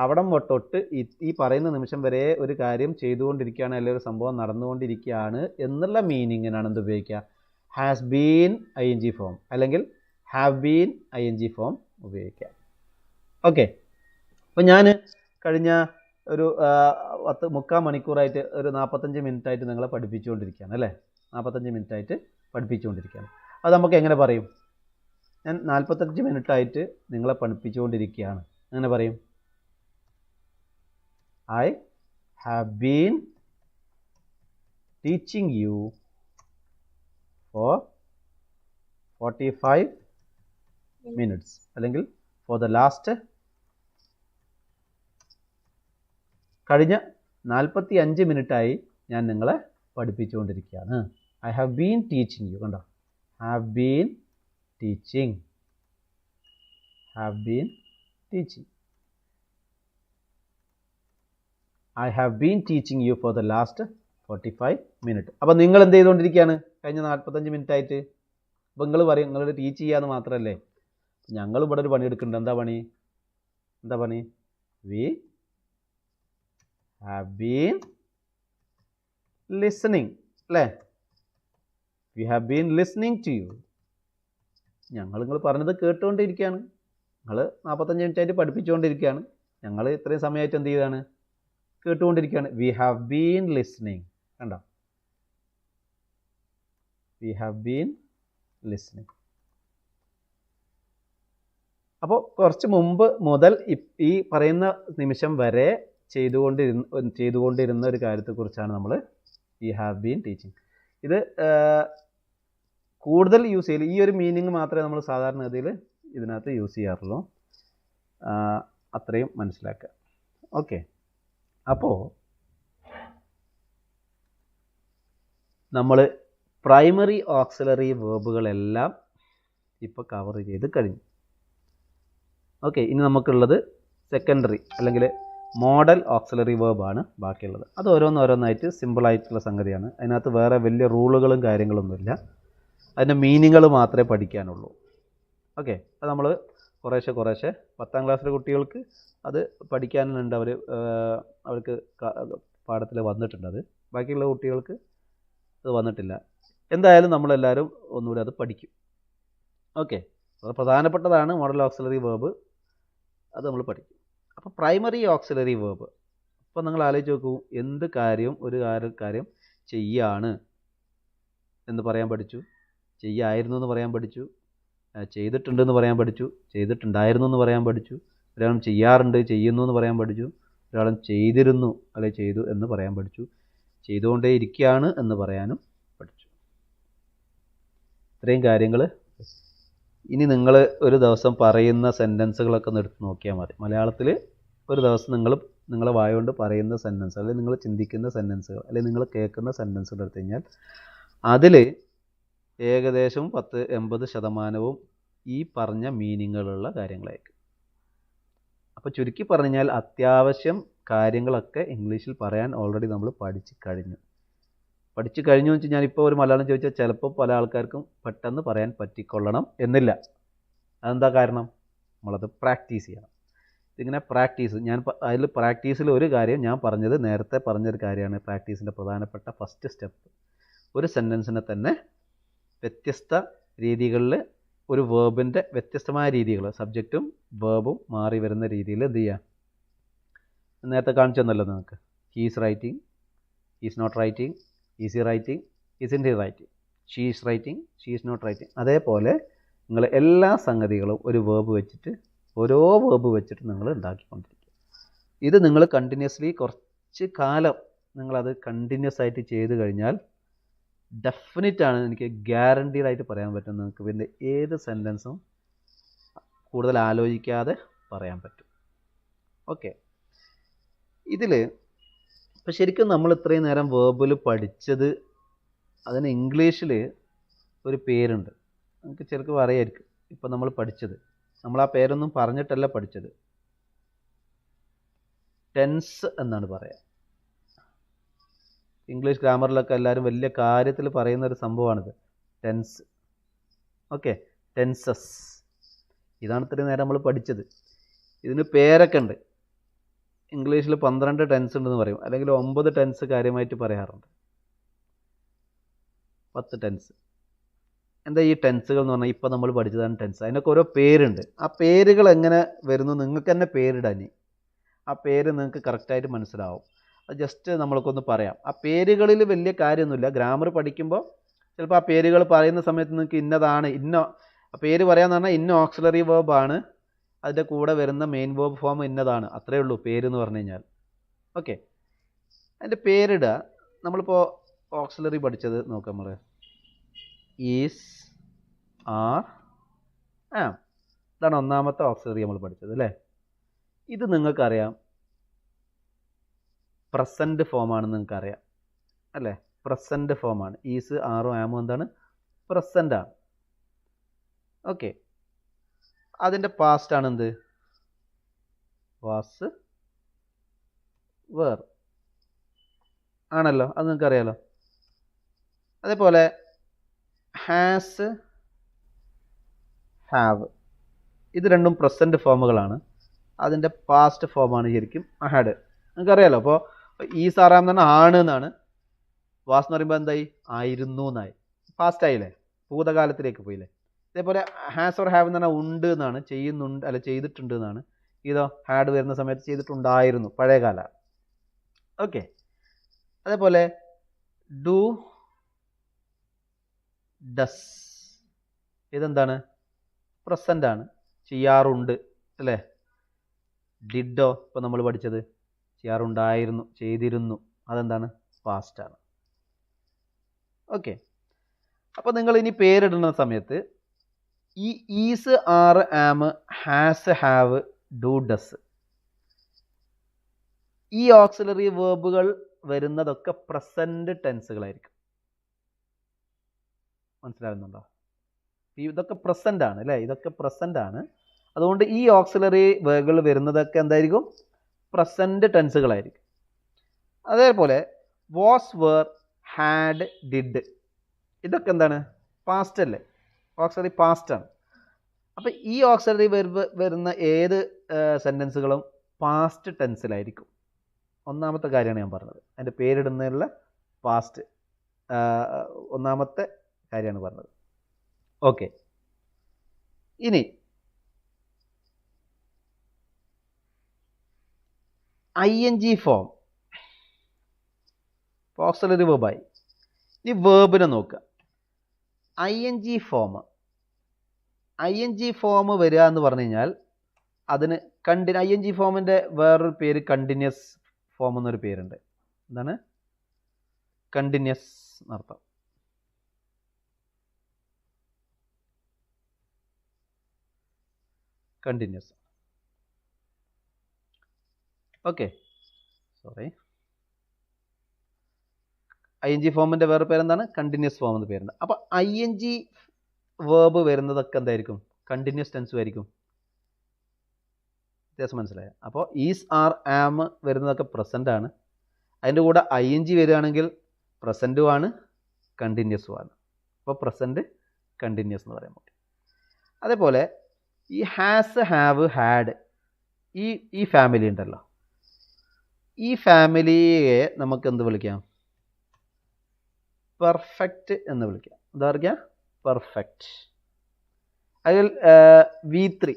അവിടം തൊട്ട് ഈ പറയുന്ന നിമിഷം വരെ ഒരു കാര്യം ചെയ്തുകൊണ്ടിരിക്കുകയാണ്, അല്ലെങ്കിൽ ഒരു സംഭവം നടന്നുകൊണ്ടിരിക്കുകയാണ് എന്നുള്ള മീനിങ്ങിനാണ് എന്ത് ഉപയോഗിക്കുക? ഹാസ് ബീൻ ING ഫോം അല്ലെങ്കിൽ ഹാവ് ബീൻ ING ഫോം ഉപയോഗിക്കുക. ഓക്കെ. അപ്പോൾ ഞാൻ കഴിഞ്ഞ ഒരു 3/4 മണിക്കൂറായിട്ട് ഒരു 45 മിനിറ്റായിട്ട് നിങ്ങളെ പഠിപ്പിച്ചുകൊണ്ടിരിക്കുകയാണ് അല്ലേ? 45 മിനിറ്റായിട്ട് പഠിപ്പിച്ചുകൊണ്ടിരിക്കുകയാണ്. അത് നമുക്ക് എങ്ങനെ പറയും? ഞാൻ 45 മിനിറ്റായിട്ട് നിങ്ങളെ പഠിപ്പിച്ചുകൊണ്ടിരിക്കുകയാണ്. എങ്ങനെ പറയും? I have been teaching you for 45 minutes അല്ലെങ്കിൽ for the last കഴിഞ്ഞ 45 മിനിറ്റായി ഞാൻ നിങ്ങളെ പഠിപ്പിച്ചുകൊണ്ടിരിക്കുകയാണ്. I have been teaching you. കണ്ടോ? have been teaching. have been teaching. I have been teaching you for the last 45 minutes. അപ്പോൾ നിങ്ങൾ എന്ത് ചെയ്തുകൊണ്ടിരിക്കുകയാണ് കഴിഞ്ഞ 45 മിനിറ്റായിട്ട്? അപ്പോൾ നിങ്ങൾ പറയും നിങ്ങൾ ടീച്ച് ചെയ്യാന്ന് മാത്രമല്ലേ, ഞങ്ങൾ ഇവിടെ ഒരു പണി എടുക്കുന്നുണ്ട്. എന്താ പണി? We have been listening അല്ലേ? We have been listening to you. നിങ്ങൾ പറഞ്ഞത് കേട്ടുകൊണ്ടിരിക്കുകയാണ്. നിങ്ങൾ 45 മിനിറ്റായിട്ട് പഠിപ്പിച്ചുകൊണ്ടിരിക്കുകയാണ്. ഞങ്ങൾ ഇത്രയും സമയമായിട്ട് എന്ത് ചെയ്താണ്? കേട്ടുകൊണ്ടിരിക്കുകയാണ്. We have been listening. കണ്ടോ? We have been listening. അപ്പോൾ കുറച്ച് മുമ്പ് മുതൽ ഈ പറയുന്ന നിമിഷം വരെ ചെയ്തുകൊണ്ടിരുന്ന ഒരു കാര്യത്തെക്കുറിച്ചാണ് നമ്മൾ വി ഹാവ് ബീൻ ടീച്ചിങ്. ഇത് കൂടുതൽ യൂസ് ചെയ്യൽ ഈ ഒരു മീനിങ് മാത്രമേ നമ്മൾ സാധാരണഗതിയിൽ ഇതിനകത്ത് യൂസ് ചെയ്യാറുള്ളൂ. അത്രയും മനസ്സിലാക്കുക. ഓക്കെ. അപ്പോൾ നമ്മൾ പ്രൈമറി ഓക്സിലറി വേർബുകളെല്ലാം ഇപ്പോൾ കവർ ചെയ്ത് കഴിഞ്ഞു. ഓക്കെ. ഇനി നമുക്കുള്ളത് സെക്കൻഡറി അല്ലെങ്കിൽ മോഡൽ ഓക്സിലറി വേർബാണ് ബാക്കിയുള്ളത്. അത് ഓരോന്നായിട്ട് സിമ്പിളായിട്ടുള്ള സംഗതിയാണ്. അതിനകത്ത് വേറെ വലിയ റൂളുകളും കാര്യങ്ങളൊന്നുമില്ല. അതിൻ്റെ മീനിങ്ങുകൾ മാത്രമേ പഠിക്കാനുള്ളൂ. ഓക്കെ. അത് നമ്മൾ കുറേശ്ശെ 10ാം ക്ലാസ്സിലെ കുട്ടികൾക്ക് അത് പഠിക്കാനുണ്ട്. അവർക്ക് പാഠത്തിൽ വന്നിട്ടുണ്ട്. അത് ബാക്കിയുള്ള കുട്ടികൾക്ക് അത് വന്നിട്ടില്ല. എന്തായാലും നമ്മളെല്ലാവരും ഒന്നുകൂടി അത് പഠിക്കും. ഓക്കെ. അത് പ്രധാനപ്പെട്ടതാണ് മോഡൽ ഓക്സിലറി വേർബ്. അത് നമ്മൾ പഠിക്കും. അപ്പോൾ പ്രൈമറി ഓക്സിലറി വേർബ്. അപ്പോൾ നിങ്ങൾ ആലോചിച്ച് നോക്കൂ, എന്ത് കാര്യം ഒരു കാര്യം ചെയ്യാണ് എന്ന് പറയാൻ പഠിച്ചു, ചെയ്യായിരുന്നു എന്ന് പറയാൻ പഠിച്ചു, ചെയ്തിട്ടുണ്ടെന്ന് പറയാൻ പഠിച്ചു, ചെയ്തിട്ടുണ്ടായിരുന്നു എന്ന് പറയാൻ പഠിച്ചു, ഒരാളും ചെയ്യാറുണ്ട് ചെയ്യുന്നു എന്ന് പറയാൻ പഠിച്ചു, ഒരാളും ചെയ്തിരുന്നു അല്ലെങ്കിൽ ചെയ്തു എന്ന് പറയാൻ പഠിച്ചു. ചെയ്തുകൊണ്ടേയിരിക്കുകയാണ് എന്ന് പറയാനും പഠിച്ചു. ഇത്രയും കാര്യങ്ങൾ. ഇനി നിങ്ങൾ ഒരു ദിവസം പറയുന്ന സെൻറ്റൻസുകളൊക്കെ ഒന്ന് എടുത്ത് നോക്കിയാൽ മതി. മലയാളത്തിൽ ഒരു ദിവസം നിങ്ങളെ വായ കൊണ്ട് പറയുന്ന സെൻറ്റൻസ്, അല്ലെങ്കിൽ നിങ്ങൾ ചിന്തിക്കുന്ന സെൻറ്റൻസുകൾ, അല്ലെങ്കിൽ നിങ്ങൾ കേൾക്കുന്ന സെൻറ്റൻസുകൾ എടുത്തു കഴിഞ്ഞാൽ അതിൽ ഏകദേശം 80% ഈ പറഞ്ഞ മീനിങ്ങുകളുള്ള കാര്യങ്ങളായിരിക്കും. അപ്പോൾ ചുരുക്കി പറഞ്ഞാൽ അത്യാവശ്യം കാര്യങ്ങളൊക്കെ ഇംഗ്ലീഷിൽ പറയാൻ ഓൾറെഡി നമ്മൾ പഠിച്ചു കഴിഞ്ഞു എന്ന് വെച്ചാൽ ഞാനിപ്പോൾ ഒരു മലയാളം ചോദിച്ചാൽ ചിലപ്പോൾ പല ആൾക്കാർക്കും പെട്ടെന്ന് പറയാൻ പറ്റിക്കൊള്ളണം എന്നില്ല. അതെന്താ കാരണം? നമ്മളത് പ്രാക്ടീസ് ചെയ്യണം. ഇതിങ്ങനെ പ്രാക്ടീസ്, അതിൽ പ്രാക്ടീസിൽ ഒരു കാര്യം ഞാൻ പറഞ്ഞത്, നേരത്തെ പറഞ്ഞൊരു കാര്യമാണ് പ്രാക്ടീസിൻ്റെ പ്രധാനപ്പെട്ട ഫസ്റ്റ് സ്റ്റെപ്പ്. ഒരു സെൻറ്റൻസിനെ തന്നെ വ്യത്യസ്ത രീതികളിൽ, ഒരു വേർബിൻ്റെ വ്യത്യസ്തമായ രീതികൾ, സബ്ജക്റ്റും വേർബും മാറി വരുന്ന രീതിയിൽ എന്ത് ചെയ്യുക? നേരത്തെ കാണിച്ചു തന്നല്ലോ നിങ്ങൾക്ക്. He's writing, he's not writing, is he writing, isn't he writing, she is writing, she is not writing. അതേപോലെ നിങ്ങൾ എല്ലാ സംഗതികളും ഒരു വേർബ് വെച്ചിട്ട്, ഓരോ വേർബ് വെച്ചിട്ട് നിങ്ങൾ ഉണ്ടാക്കിക്കൊണ്ടിരിക്കുക. ഇത് നിങ്ങൾ കണ്ടിന്യൂസ്ലി കുറച്ച് കാലം നിങ്ങളത് കണ്ടിന്യൂസ് ആയിട്ട് ചെയ്ത് കഴിഞ്ഞാൽ ഡെഫിനറ്റാണ്, എനിക്ക് ഗ്യാരണ്ടീഡ് ആയിട്ട് പറയാൻ പറ്റും, നിങ്ങൾക്ക് പിന്നെ ഏത് സെൻറ്റൻസും കൂടുതൽ ആലോചിക്കാതെ പറയാൻ പറ്റും. ഓക്കെ. ഇതിൽ ഇപ്പം ശരിക്കും നമ്മൾ ഇത്രയും നേരം വേർബിൽ പഠിച്ചത്, അതിന് ഇംഗ്ലീഷിൽ ഒരു പേരുണ്ട്, നമുക്ക് ചിലർക്ക് അറിയായിരിക്കും. ഇപ്പം നമ്മൾ പഠിച്ചത്, നമ്മൾ ആ പേരൊന്നും പറഞ്ഞിട്ടല്ല പഠിച്ചത്. ടെൻസ് എന്നാണ് പറയുക. ഇംഗ്ലീഷ് ഗ്രാമറിലൊക്കെ എല്ലാവരും വലിയ കാര്യത്തിൽ പറയുന്ന ഒരു സംഭവമാണിത്, ടെൻസ്. Okay, tenses. ഇതാണ് ഇത്രയും നേരം നമ്മൾ പഠിച്ചത്. ഇതിന് പേരൊക്കെ ഉണ്ട്. ഇംഗ്ലീഷിൽ 12 ടെൻസ് ഉണ്ടെന്ന് പറയും, അല്ലെങ്കിൽ 9 ടെൻസ് കാര്യമായിട്ട് പറയാറുണ്ട്, 10 ടെൻസ്. എന്താ ഈ ടെൻസുകൾ എന്ന് പറഞ്ഞാൽ? ഇപ്പം നമ്മൾ പഠിച്ചതാണ് ടെൻസ്. അതിനൊക്കെ ഓരോ പേരുണ്ട്. ആ പേരുകൾ എങ്ങനെ വരുന്നു? നിങ്ങൾക്ക് തന്നെ പേരിടാൻ. ആ പേര് നിങ്ങൾക്ക് കറക്റ്റായിട്ട് മനസ്സിലാവും. അത് ജസ്റ്റ് നമ്മൾക്കൊന്ന് പറയാം. ആ പേരുകളിൽ വലിയ കാര്യമൊന്നുമില്ല. ഗ്രാമർ പഠിക്കുമ്പോൾ ചിലപ്പോൾ ആ പേരുകൾ പറയുന്ന സമയത്ത് നിങ്ങൾക്ക് ഇന്നതാണ്, ആ പേര് പറയാമെന്ന് പറഞ്ഞാൽ ഇന്ന ഓക്സിലറി വേർബാണ്, അതിൻ്റെ കൂടെ വരുന്ന മെയിൻ വേർബ് ഫോം ഇന്നതാണ്, അത്രയേ ഉള്ളൂ പേര് എന്ന് പറഞ്ഞു കഴിഞ്ഞാൽ. ഓക്കെ, അതിൻ്റെ പേരിടുക. നമ്മളിപ്പോൾ ഓക്സിലറി പഠിച്ചത് നോക്കാം. നമ്മൾ ഈസ്, ആർ, ആം, ഇതാണ് ഒന്നാമത്തെ ഓക്സിലറി നമ്മൾ പഠിച്ചത് അല്ലേ. ഇത് നിങ്ങൾക്കറിയാം പ്രസൻറ്റ് ഫോമാണെന്ന് നിങ്ങൾക്കറിയാം അല്ലേ. പ്രസൻറ്റ് ഫോമാണ്. ഈസ്, ആറും, ആമും എന്താണ്? പ്രസൻ്റാണ്. ഓക്കെ, അതിൻ്റെ പാസ്റ്റാണ് എന്ത്? വാസ്, വേർ ആണല്ലോ, അത് നിങ്ങൾക്കറിയാലോ. അതേപോലെ ഹാസ്, ഹാവ്, ഇത് രണ്ടും പ്രസൻറ്റ് ഫോമുകളാണ്. അതിൻ്റെ പാസ്റ്റ് ഫോമാണ് ശരിക്കും ഹാഡ്. നിങ്ങൾക്കറിയാലോ. അപ്പോൾ ഈസ്, ആറാം എന്ന് പറഞ്ഞാൽ ആണ് എന്നാണ്. വാസ് എന്ന് പറയുമ്പോൾ എന്തായി? ആയിരുന്നു എന്നായി, പാസ്റ്റ് ആയില്ലേ, ഭൂതകാലത്തിലേക്ക് പോയില്ലേ. ഇതേപോലെ ഹാസ് ഓർ ഹാവ് എന്ന് പറഞ്ഞാൽ ഉണ്ട് എന്നാണ്, ചെയ്യുന്നുണ്ട് അല്ല ചെയ്തിട്ടുണ്ട് എന്നാണ്. ഇതോ ഹാഡ് വരുന്ന സമയത്ത് ചെയ്തിട്ടുണ്ടായിരുന്നു, പഴയകാല. ഓക്കെ, അതേപോലെ ഡു, ഡസ്, ഇതെന്താണ്? പ്രസൻ്റ് ആണ്, ചെയ്യാറുണ്ട് അല്ലേ. ഡിഡോ ഇപ്പോൾ നമ്മൾ പഠിച്ചത് ചെയ്യാറുണ്ടായിരുന്നു, ചെയ്തിരുന്നു, അതെന്താണ്? പാസ്റ്റാണ്. ഓക്കെ, അപ്പോൾ നിങ്ങൾ ഇനി പേരിടുന്ന സമയത്ത് ഈ is, are, am, has, have, do, does, ഈ ഓക്സിലറി വേർബുകൾ വരുന്നതൊക്കെ പ്രസൻറ്റ് ടെൻസുകളായിരിക്കും. മനസ്സിലാകുന്നുണ്ടോ? ഇതൊക്കെ പ്രസൻ്റ് ആണ് അല്ലേ, ഇതൊക്കെ പ്രസൻ്റ് ആണ്. അതുകൊണ്ട് ഈ ഓക്സിലറി വേർബുകൾ വരുന്നതൊക്കെ എന്തായിരിക്കും? പ്രസൻറ്റ് ടെൻസുകളായിരിക്കും. അതേപോലെ വാസ്, വേർ, ഹാഡ്, ഡിഡ്, ഇതൊക്കെ എന്താണ്? പാസ്റ്റ് അല്ലേ, ഓക്സിലറി പാസ്റ്റാണ്. അപ്പോൾ ഈ ഓക്സിലറി വെർബ് വരുന്ന ഏത് സെൻറ്റൻസുകളും പാസ്റ്റ് ടെൻസിലായിരിക്കും. ഒന്നാമത്തെ കാര്യമാണ് ഞാൻ പറഞ്ഞത്, അതിൻ്റെ പേരിടുന്നതിലുള്ള പാസ്റ്റ് ഒന്നാമത്തെ കാര്യമാണ് പറഞ്ഞത്. ഓക്കെ, ഇനി ING ഫോം ഓക്സിലറി വെർബായി. ഇനി വേർബിനെ നോക്കുക. ING ഫോം വരിക എന്ന് പറഞ്ഞു കഴിഞ്ഞാൽ അതിന് ING ഫോമിൻ്റെ വേറൊരു പേര് കണ്ടിന്യൂസ് ഫോം എന്നൊരു പേരുണ്ട്. എന്താണ്? കണ്ടിന്യൂസ് എന്നർത്ഥം. കണ്ടിന്യൂസ്. Okay, sorry. ING ഫോമിൻ്റെ വേറെ പേരെന്താണ്? കണ്ടിന്യൂസ് ഫോം എന്ന് പേരുണ്ട്. അപ്പോൾ ING വേർബ് വരുന്നതൊക്കെ എന്തായിരിക്കും? കണ്ടിന്യൂസ് ടെൻസും ആയിരിക്കും. വ്യത്യാസം മനസ്സിലായോ? അപ്പോൾ ഈസ്, ആർ, ആം വരുന്നതൊക്കെ പ്രസൻ്റ് ആണ്. അതിൻ്റെ കൂടെ ING വരികയാണെങ്കിൽ പ്രസൻറ്റും ആണ് കണ്ടിന്യൂസും ആണ്. അപ്പോൾ പ്രസൻറ്റ് കണ്ടിന്യൂസ് എന്ന് പറയാൻ പറ്റും. അതേപോലെ ഈ ഹാസ്, ഹാവ്, ഹാഡ് ഈ ഫാമിലി ഉണ്ടല്ലോ, ഈ ഫാമിലിയെ നമുക്ക് എന്ത് വിളിക്കാം? പെർഫെക്റ്റ് എന്ന് വിളിക്കാം. എന്താ പറയുക? പെർഫെക്റ്റ്. അതിൽ V3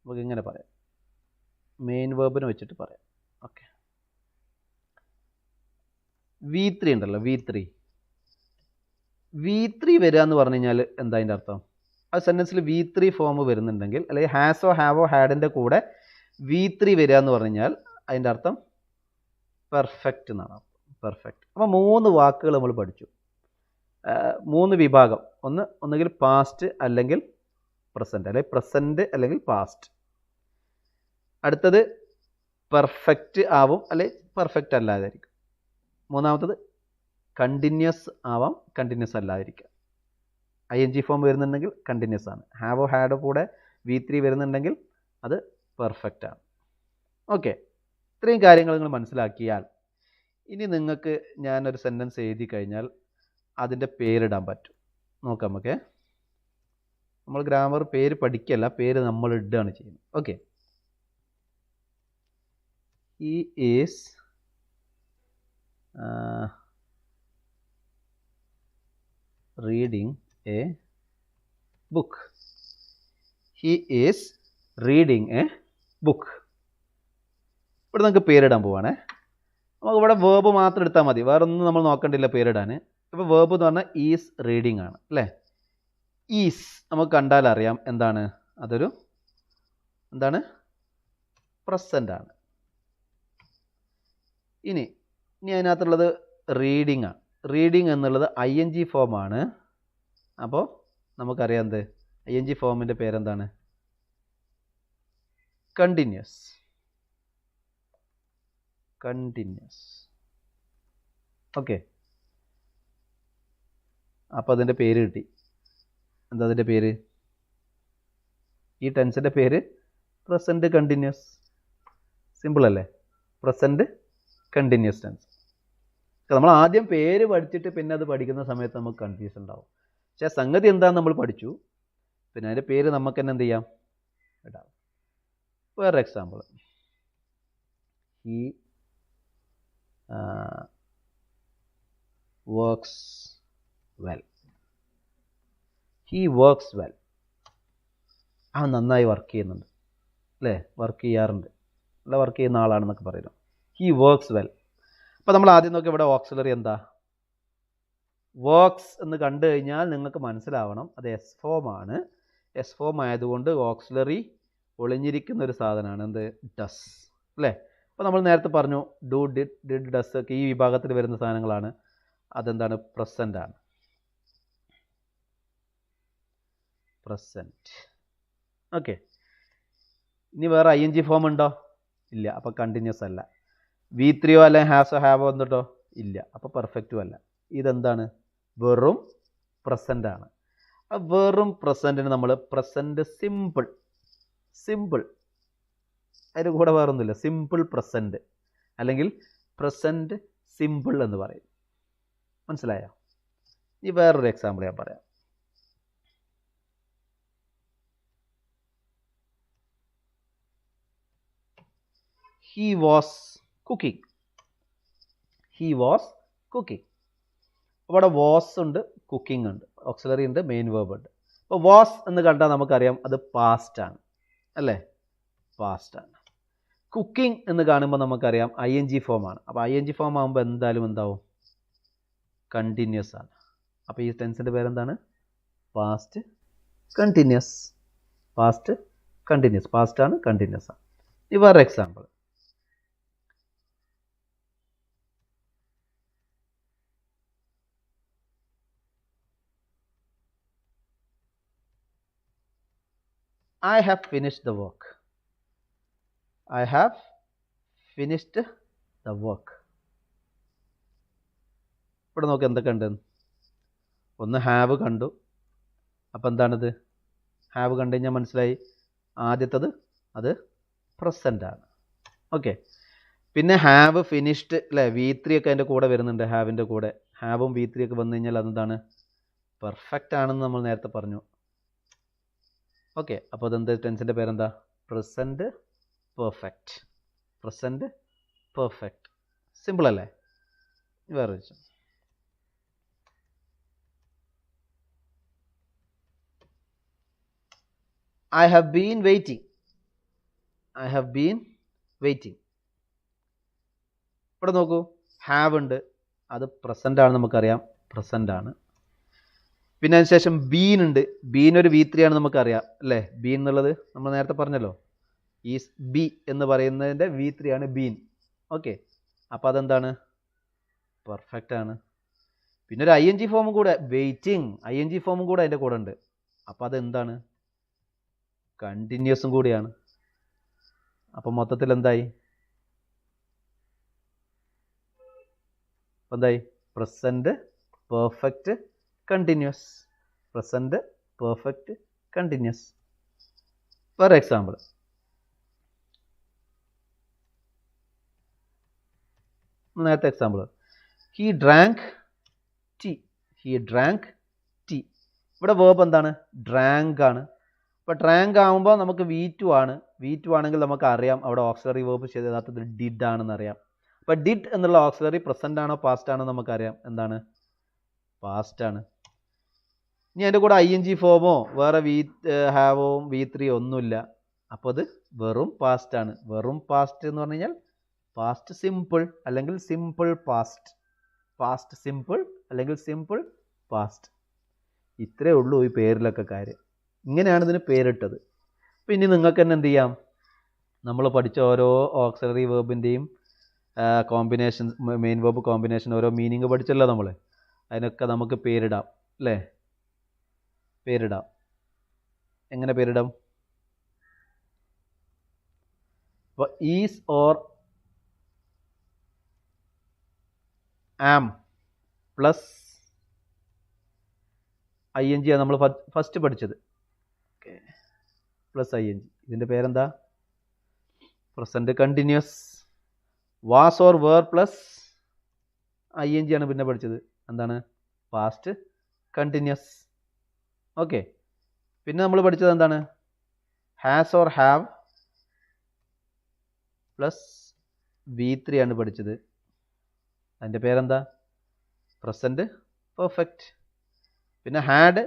നമുക്ക് ഇങ്ങനെ പറയാം, മെയിൻ വേർബിനെ വെച്ചിട്ട് പറയാം. ഓക്കെ, V3 ഉണ്ടല്ലോ, V3 വരിക എന്ന് പറഞ്ഞു കഴിഞ്ഞാൽ എന്താ അതിൻ്റെ അർത്ഥം? ആ സെൻറ്റൻസിൽ V3 ഫോം വരുന്നുണ്ടെങ്കിൽ, അല്ലെങ്കിൽ ഹാസോ, ഹാവോ, ഹാഡിൻ്റെ കൂടെ V3 വരിക എന്ന് പറഞ്ഞു കഴിഞ്ഞാൽ അതിൻ്റെ അർത്ഥം പെർഫെക്റ്റ് എന്നാണ്. പെർഫെക്റ്റ്. അപ്പോൾ 3 വാക്കുകൾ നമ്മൾ പഠിച്ചു, 3 വിഭാഗം. ഒന്നുകിൽ പാസ്റ്റ് അല്ലെങ്കിൽ പ്രസൻറ്റ്, അല്ലെങ്കിൽ പ്രസൻറ്റ് അല്ലെങ്കിൽ പാസ്റ്റ്. അടുത്തത് പെർഫെക്റ്റ് ആവും, അല്ലെങ്കിൽ പെർഫെക്റ്റ് അല്ലാതായിരിക്കും. മൂന്നാമത്തത് കണ്ടിന്യൂസ് ആവാം, കണ്ടിന്യൂസ് അല്ലാതിരിക്കുക. ING ഫോം വരുന്നുണ്ടെങ്കിൽ കണ്ടിന്യൂസ് ആണ്. ഹാവോ, ഹാഡോ കൂടെ V3 വരുന്നുണ്ടെങ്കിൽ അത് പെർഫെക്റ്റ് ആണ്. ഓക്കെ, ഇത്രയും കാര്യങ്ങൾ നിങ്ങൾ മനസ്സിലാക്കിയാൽ ഇനി നിങ്ങൾക്ക് ഞാനൊരു സെൻറ്റൻസ് എഴുതി കഴിഞ്ഞാൽ അതിൻ്റെ പേരിടാൻ പറ്റും. നോക്കാം നമുക്ക്. നമ്മൾ ഗ്രാമർ പേര് പഠിക്കല്ല, പേര് നമ്മൾ ഇടുകയാണ് ചെയ്യുന്നത്. Okay, he is reading a book. He is reading a book. ഇവിടെ നമുക്ക് പേരിടാൻ പോവാണേ. നമുക്ക് ഇവിടെ വേർബ് മാത്രം എടുത്താൽ മതി, വേറെ ഒന്നും നമ്മൾ നോക്കണ്ടില്ല പേരിടാൻ. ഇപ്പോൾ വേർബ് എന്ന് പറഞ്ഞാൽ ഈസ് റീഡിങ് ആണ് അല്ലേ. ഈസ് നമുക്ക് കണ്ടാൽ അറിയാം എന്താണ്, അതൊരു എന്താണ്? പ്രസൻ്റ് ആണ്. ഇനി അതിനകത്തുള്ളത് റീഡിങ് ആണ്. റീഡിങ് എന്നുള്ളത് ING ഫോമാണ്. അപ്പോൾ നമുക്കറിയാം എന്ത്, ING ഫോമിൻ്റെ പേരെന്താണ്? കണ്ടിന്യൂസ്. കണ്ടിന്യൂസ്. ഓക്കെ, അപ്പോൾ അതിൻ്റെ പേര് കിട്ടി. എന്താ അതിൻ്റെ പേര്? ഈ ടെൻസിൻ്റെ പേര് പ്രസൻറ്റ് കണ്ടിന്യൂസ്. സിമ്പിൾ അല്ലേ? Present continuous tense. നമ്മൾ ആദ്യം പേര് പഠിച്ചിട്ട് പിന്നെ അത് പഠിക്കുന്ന സമയത്ത് നമുക്ക് കൺഫ്യൂഷൻ ഉണ്ടാവും. പക്ഷേ സംഗതി എന്താണെന്ന് നമ്മൾ പഠിച്ചു, പിന്നെ അതിൻ്റെ പേര് നമുക്ക് തന്നെ എന്ത് ചെയ്യാം? ഇടാം. വേറെ example, he works well. He works well. ആ നന്നായി വർക്ക് ചെയ്യുന്നുണ്ട് അല്ലേ, വർക്ക് ചെയ്യാറുണ്ട്, നല്ല വർക്ക് ചെയ്യുന്ന ആളാണെന്നൊക്കെ പറയുന്നു. He works well. അപ്പോൾ നമ്മൾ ആദ്യം നോക്കി ഇവിടെ ഓക്സിലറി എന്താ? വർക്ക്സ് എന്ന് കണ്ടു കഴിഞ്ഞാൽ നിങ്ങൾക്ക് മനസ്സിലാവണം അത് എസ് ഫോം ആണ്. എസ് ഫോം ആയതുകൊണ്ട് ഓക്സിലറി ഒളിഞ്ഞിരിക്കുന്ന ഒരു സാധനമാണ്. എന്ത്? ഡസ് അല്ലേ. അപ്പോൾ നമ്മൾ നേരത്തെ പറഞ്ഞു ഡു, ഡിഡ്, ഡസ് ഒക്കെ ഈ വിഭാഗത്തിൽ വരുന്ന സാധനങ്ങളാണ്. അതെന്താണ്? പ്രസൻ്റ് ആണ്. പ്രസൻറ്റ്. ഓക്കെ, ഇനി വേറെ ING ഫോം ഉണ്ടോ? ഇല്ല. അപ്പോൾ കണ്ടിന്യൂസ് അല്ല. V3 അല്ലെങ്കിൽ ഹാസോ, ഹാവോ എന്നിട്ടോ? ഇല്ല. അപ്പോൾ പെർഫെക്റ്റും അല്ല. ഇതെന്താണ്? വെറും പ്രസൻ്റ് ആണ്. ആ വെറും പ്രസൻറ്റിന് നമ്മൾ പ്രസൻറ്റ് സിമ്പിൾ, അതിന് കൂടെ വേറൊന്നുമില്ല, സിമ്പിൾ പ്രസൻറ്റ് അല്ലെങ്കിൽ പ്രസൻറ്റ് സിമ്പിൾ എന്ന് പറയും. മനസ്സിലായോ? ഈ വേറൊരു എക്സാമ്പിൾ ഞാൻ പറയാം. He was cooking. He was cooking. അവിടെ വാസ് ഉണ്ട്, കുക്കിംഗ് ഉണ്ട്, ഓക്സിലറി ഉണ്ട്, മെയിൻ വേർബ് ഉണ്ട്. അപ്പോൾ വാസ് എന്ന് കണ്ടാൽ നമുക്കറിയാം അത് പാസ്റ്റ് ആണ് അല്ലേ, പാസ്റ്റ് ആണ്. കുക്കിംഗ് എന്ന് കാണുമ്പോൾ നമുക്കറിയാം ING ഫോം ആണ്. അപ്പോൾ ING ഫോം ആകുമ്പോൾ എന്തായാലും എന്താവും? കണ്ടിന്യൂസ് ആണ്. അപ്പോൾ ഈ ടെൻസിൻ്റെ പേരെന്താണ്? Past continuous. Past continuous. Past ആണ്, കണ്ടിന്യൂസ് ആണ്. ഈ വേറെ example. I have finished the work. I have finished the work. ഇവിടെ നോക്ക് എന്തൊക്കെ ഉണ്ട്. ഒന്ന് ഹാവ് കണ്ടു. അപ്പം എന്താണിത്? ഹാവ് കണ്ടു കഴിഞ്ഞാൽ മനസ്സിലായി ആദ്യത്തത് അത് പ്രസൻ്റ് ആണ്. ഓക്കെ. പിന്നെ ഹാവ് ഫിനിഷ്ഡ് അല്ലേ, V3 ഒക്കെ അതിൻ്റെ കൂടെ വരുന്നുണ്ട്. ഹാവിൻ്റെ കൂടെ ഹാവും V3 ഒക്കെ വന്നു കഴിഞ്ഞാൽ അതെന്താണ്? പെർഫെക്റ്റ് ആണെന്ന് നമ്മൾ നേരത്തെ പറഞ്ഞു. ഓക്കെ. അപ്പോൾ അതെന്ത് ടെൻസിൻ്റെ പേരെന്താ? Present perfect. Present perfect. Simple അല്ലേ? വേറെ വെച്ചു. I have been waiting. I have been waiting. ഇവിടെ നോക്കൂ, ഹാവ് ഉണ്ട്, അത് പ്രസൻ്റ് ആണ്, നമുക്കറിയാം പ്രസൻ്റ് ആണ്. പിന്നെ അതിന് ശേഷം ബീൻ ഉണ്ട്. ബീൻ ഒരു V3 ആണ്, നമുക്കറിയാം അല്ലേ? ബീൻ എന്നുള്ളത് നമ്മൾ നേരത്തെ പറഞ്ഞല്ലോ. ഈ ബി എന്ന് പറയുന്നതിൻ്റെ V3 ആണ് ബീൻ. ഓക്കെ. അപ്പോൾ അതെന്താണ്? പെർഫെക്റ്റ് ആണ്. പിന്നെ ഒരു ING ഫോമും കൂടെ, വെയിറ്റിംഗ് ING ഫോമും കൂടെ അതിൻ്റെ കൂടെ ഉണ്ട്. അപ്പോൾ അതെന്താണ്? കണ്ടിന്യൂസും കൂടിയാണ്. അപ്പം മൊത്തത്തിൽ എന്തായി? എന്തായി? Present perfect continuous. Present perfect continuous. വേറെ എക്സാമ്പിൾ. നേരത്തെ example, he drank tea. He drank tea. ഇവിടെ വേർബ് എന്താണ്? ഡ്രാങ്ക് ആണ്. അപ്പോൾ ഡ്രാങ്ക് ആകുമ്പോൾ നമുക്ക് V2 ആണ്. V2 ആണെങ്കിൽ നമുക്ക് അറിയാം അവിടെ ഓക്സിലറി വേർബ് യഥാർത്ഥത്തിൽ ഡിഡ് ആണെന്ന് അറിയാം. അപ്പോൾ ഡിഡ് എന്നുള്ള ഓക്സിലറി പ്രസൻ്റ് ആണോ പാസ്റ്റ് ആണോ നമുക്കറിയാം. എന്താണ്? പാസ്റ്റ് ആണ്. ഇനി അതിൻ്റെ കൂടെ ING ഫോമോ വേറെ ഹാവോ V3 ഒന്നുമില്ല. അപ്പോൾ അത് വെറും പാസ്റ്റ് ആണ്. വെറും പാസ്റ്റ് എന്ന് പറഞ്ഞു കഴിഞ്ഞാൽ പാസ്റ്റ് സിമ്പിൾ അല്ലെങ്കിൽ സിമ്പിൾ പാസ്റ്റ്. പാസ്റ്റ് സിമ്പിൾ അല്ലെങ്കിൽ സിമ്പിൾ പാസ്റ്റ്. ഇത്രയേ ഉള്ളൂ ഈ പേരിലൊക്കെ കാര്യം. ഇങ്ങനെയാണ് ഇതിന് പേരിട്ടത്. അപ്പോൾ ഇനി നിങ്ങൾക്ക് തന്നെ എന്ത് ചെയ്യാം? നമ്മൾ പഠിച്ച ഓരോ ഓക്സിലറി വേർബിൻ്റെയും കോമ്പിനേഷൻ, മെയിൻ വേർബ് കോമ്പിനേഷൻ, ഓരോ മീനിങ് പഠിച്ചല്ലോ നമ്മൾ. അതിനൊക്കെ നമുക്ക് പേരിടാം അല്ലേ? പേരിടാം. എങ്ങനെ പേരിടാം? അപ്പോൾ is or am plus ING ആണ് നമ്മൾ ഫസ്റ്റ് പഠിച്ചത്. ഓക്കെ. Plus ING. ഇതിൻ്റെ പേരെന്താ? Present continuous. Was or were plus ING ആണ് പിന്നെ പഠിച്ചത്. എന്താണ്? Past continuous. ഓക്കെ. പിന്നെ നമ്മൾ പഠിച്ചത് എന്താണ്? Has or have plus V3 ആണ് പഠിച്ചത്. അതിൻ്റെ പേരെന്താ? Present perfect. പിന്നെ ഹാഡ്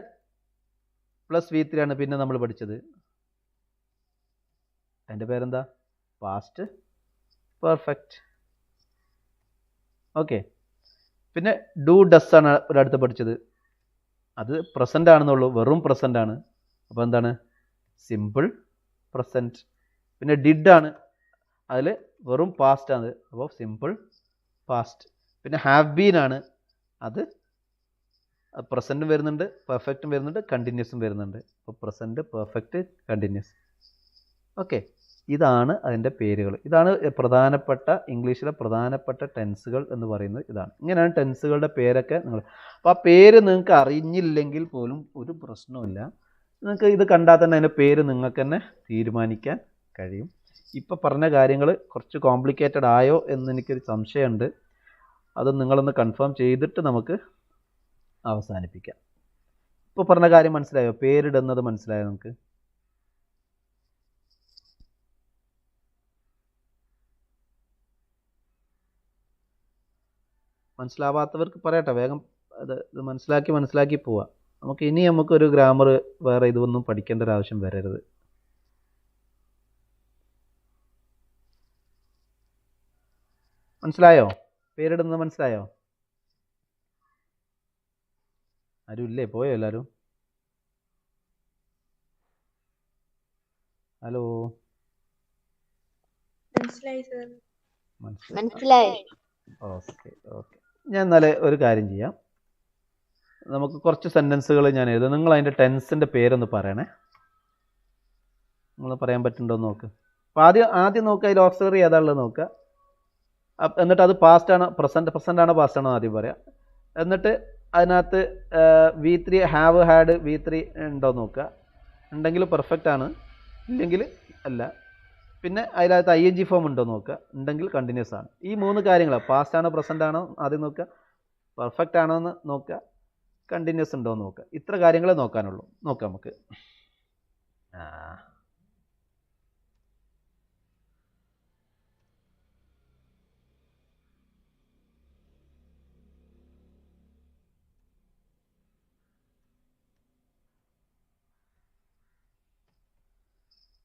പ്ലസ് V3 ആണ് പിന്നെ നമ്മൾ പഠിച്ചത്. അതിൻ്റെ പേരെന്താ? Past perfect. ഓക്കെ. പിന്നെ ഡു ഡസ് ആണ് ഒരടുത്ത് പഠിച്ചത്. അത് പ്രസൻ്റ് ആണെന്നുള്ളൂ, വെറും പ്രസൻ്റ് ആണ്. അപ്പോൾ എന്താണ്? Simple present. പിന്നെ ഡിഡ് ആണ്, അതിൽ വെറും പാസ്റ്റ് ആണ്, അപ്പോൾ സിമ്പിൾ പാസ്റ്റ്. പിന്നെ ഹാവ് ബീൻ ആണ്, അത് പ്രസൻറ്റും വരുന്നുണ്ട്, പെർഫെക്റ്റും വരുന്നുണ്ട്, കണ്ടിന്യൂസും വരുന്നുണ്ട്. അപ്പോൾ പ്രസൻറ്റ് പെർഫെക്റ്റ് കണ്ടിന്യൂസ്. ഓക്കെ. ഇതാണ് അതിൻ്റെ പേരുകൾ. ഇതാണ് പ്രധാനപ്പെട്ട ഇംഗ്ലീഷിലെ പ്രധാനപ്പെട്ട ടെൻസുകൾ എന്ന് പറയുന്നത്. ഇതാണ്. ഇങ്ങനെയാണ് ടെൻസുകളുടെ പേരൊക്കെ നിങ്ങൾ. അപ്പോൾ ആ പേര് നിങ്ങൾക്ക് അറിഞ്ഞില്ലെങ്കിൽ പോലും ഒരു പ്രശ്നവുമില്ല. നിങ്ങൾക്ക് ഇത് കണ്ടാൽ തന്നെ അതിൻ്റെ പേര് നിങ്ങൾക്ക് തന്നെ തീരുമാനിക്കാൻ കഴിയും. ഇപ്പോൾ പറഞ്ഞ കാര്യങ്ങൾ കുറച്ച് കോംപ്ലിക്കേറ്റഡ് ആയോ എന്ന് എനിക്കൊരു സംശയമുണ്ട്. അത് നിങ്ങളൊന്ന് കൺഫേം ചെയ്തിട്ട് നമുക്ക് അവസാനിപ്പിക്കാം. ഇപ്പോൾ പറഞ്ഞ കാര്യം മനസ്സിലായോ? പേരിടുന്നത് മനസ്സിലായോ നമുക്ക്? മനസ്സിലാവാത്തവർക്ക് പറയട്ടെ, വേഗം ഇത് മനസ്സിലാക്കി പോവാം. നമുക്കൊരു ഗ്രാമർ വേറെ ഇതൊന്നും പഠിക്കേണ്ട ഒരു ആവശ്യം വരരുത്. മനസ്സിലായോ? പേരിടുന്നത് മനസ്സിലായോ? ആരും ഇല്ലേ? പോയോ എല്ലാവരും? ഹലോ, മനസ്സിലായി സർ. മനസ്സിലായി? Okay okay. ഞാൻ എന്നാലേ ഒരു കാര്യം ചെയ്യാം, നമുക്ക് കുറച്ച് സെൻറ്റൻസുകൾ ഞാൻ എഴുതാം. നിങ്ങൾ അതിൻ്റെ ടെൻസിൻ്റെ പേരൊന്ന് പറയണേ. നിങ്ങൾ പറയാൻ പറ്റുന്നുണ്ടോ എന്ന് നോക്ക്. അപ്പോൾ ആദ്യം നോക്കുക, അതിൽ ഓക്സിലറി ഏതാ ഉള്ളത് നോക്കുക. എന്നിട്ട് അത് പാസ്റ്റ് ആണോ പ്രസൻ്റ് ആണോ പാസ്റ്റ് ആണോ ആദ്യം പറയാം. എന്നിട്ട് അതിനകത്ത് V3 ഹാവ് ഹാഡ് V3 ഉണ്ടോ നോക്കുക. ഉണ്ടെങ്കിൽ പെർഫെക്റ്റ് ആണ്, ഇല്ലെങ്കിൽ അല്ല. പിന്നെ അതിനകത്ത് ING ഫോം ഉണ്ടോ നോക്കുക. ഉണ്ടെങ്കിൽ കണ്ടിന്യൂസ് ആണ്. ഈ 3 കാര്യങ്ങൾ, പാസ്റ്റ് ആണോ പ്രസൻ്റ് ആണോ ആദ്യം നോക്കുക, പെർഫെക്റ്റ് ആണോ എന്ന് നോക്കുക, കണ്ടിന്യൂസ് ഉണ്ടോ എന്ന് നോക്കുക. ഇത്ര കാര്യങ്ങൾ നോക്കാനുള്ളൂ. നോക്കാം നമുക്ക്.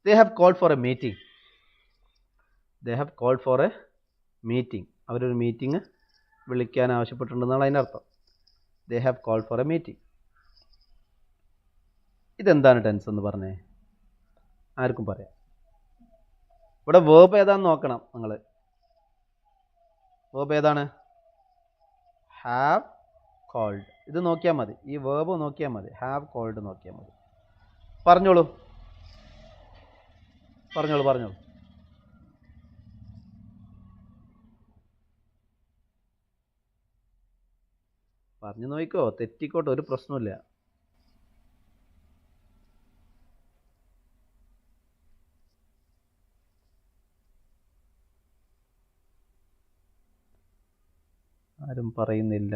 They have called for a meeting. They have called for a meeting. അവരൊരു മീറ്റിംഗ് വിളിക്കാൻ ആവശ്യപ്പെട്ടിട്ടുണ്ടെന്നാണ് അതിൻ്റെ അർത്ഥം. They have called for a meeting. ഇതെന്താണ് ടെൻസ് എന്ന് പറഞ്ഞേ? ആർക്കും പറയാം. ഇവിടെ വേർബ് ഏതാണെന്ന് നോക്കണം നിങ്ങൾ. വേർബ് ഏതാണ്? Have called. ഇത് നോക്കിയാൽ മതി, ഈ വേർബ് നോക്കിയാൽ മതി. ഹാവ് കോൾഡ് നോക്കിയാൽ മതി. പറഞ്ഞോളൂ. പറഞ്ഞു നോക്കിക്കോ, തെറ്റിക്കോട്ടെ, ഒരു പ്രശ്നമില്ല. ആരും പറയുന്നില്ല.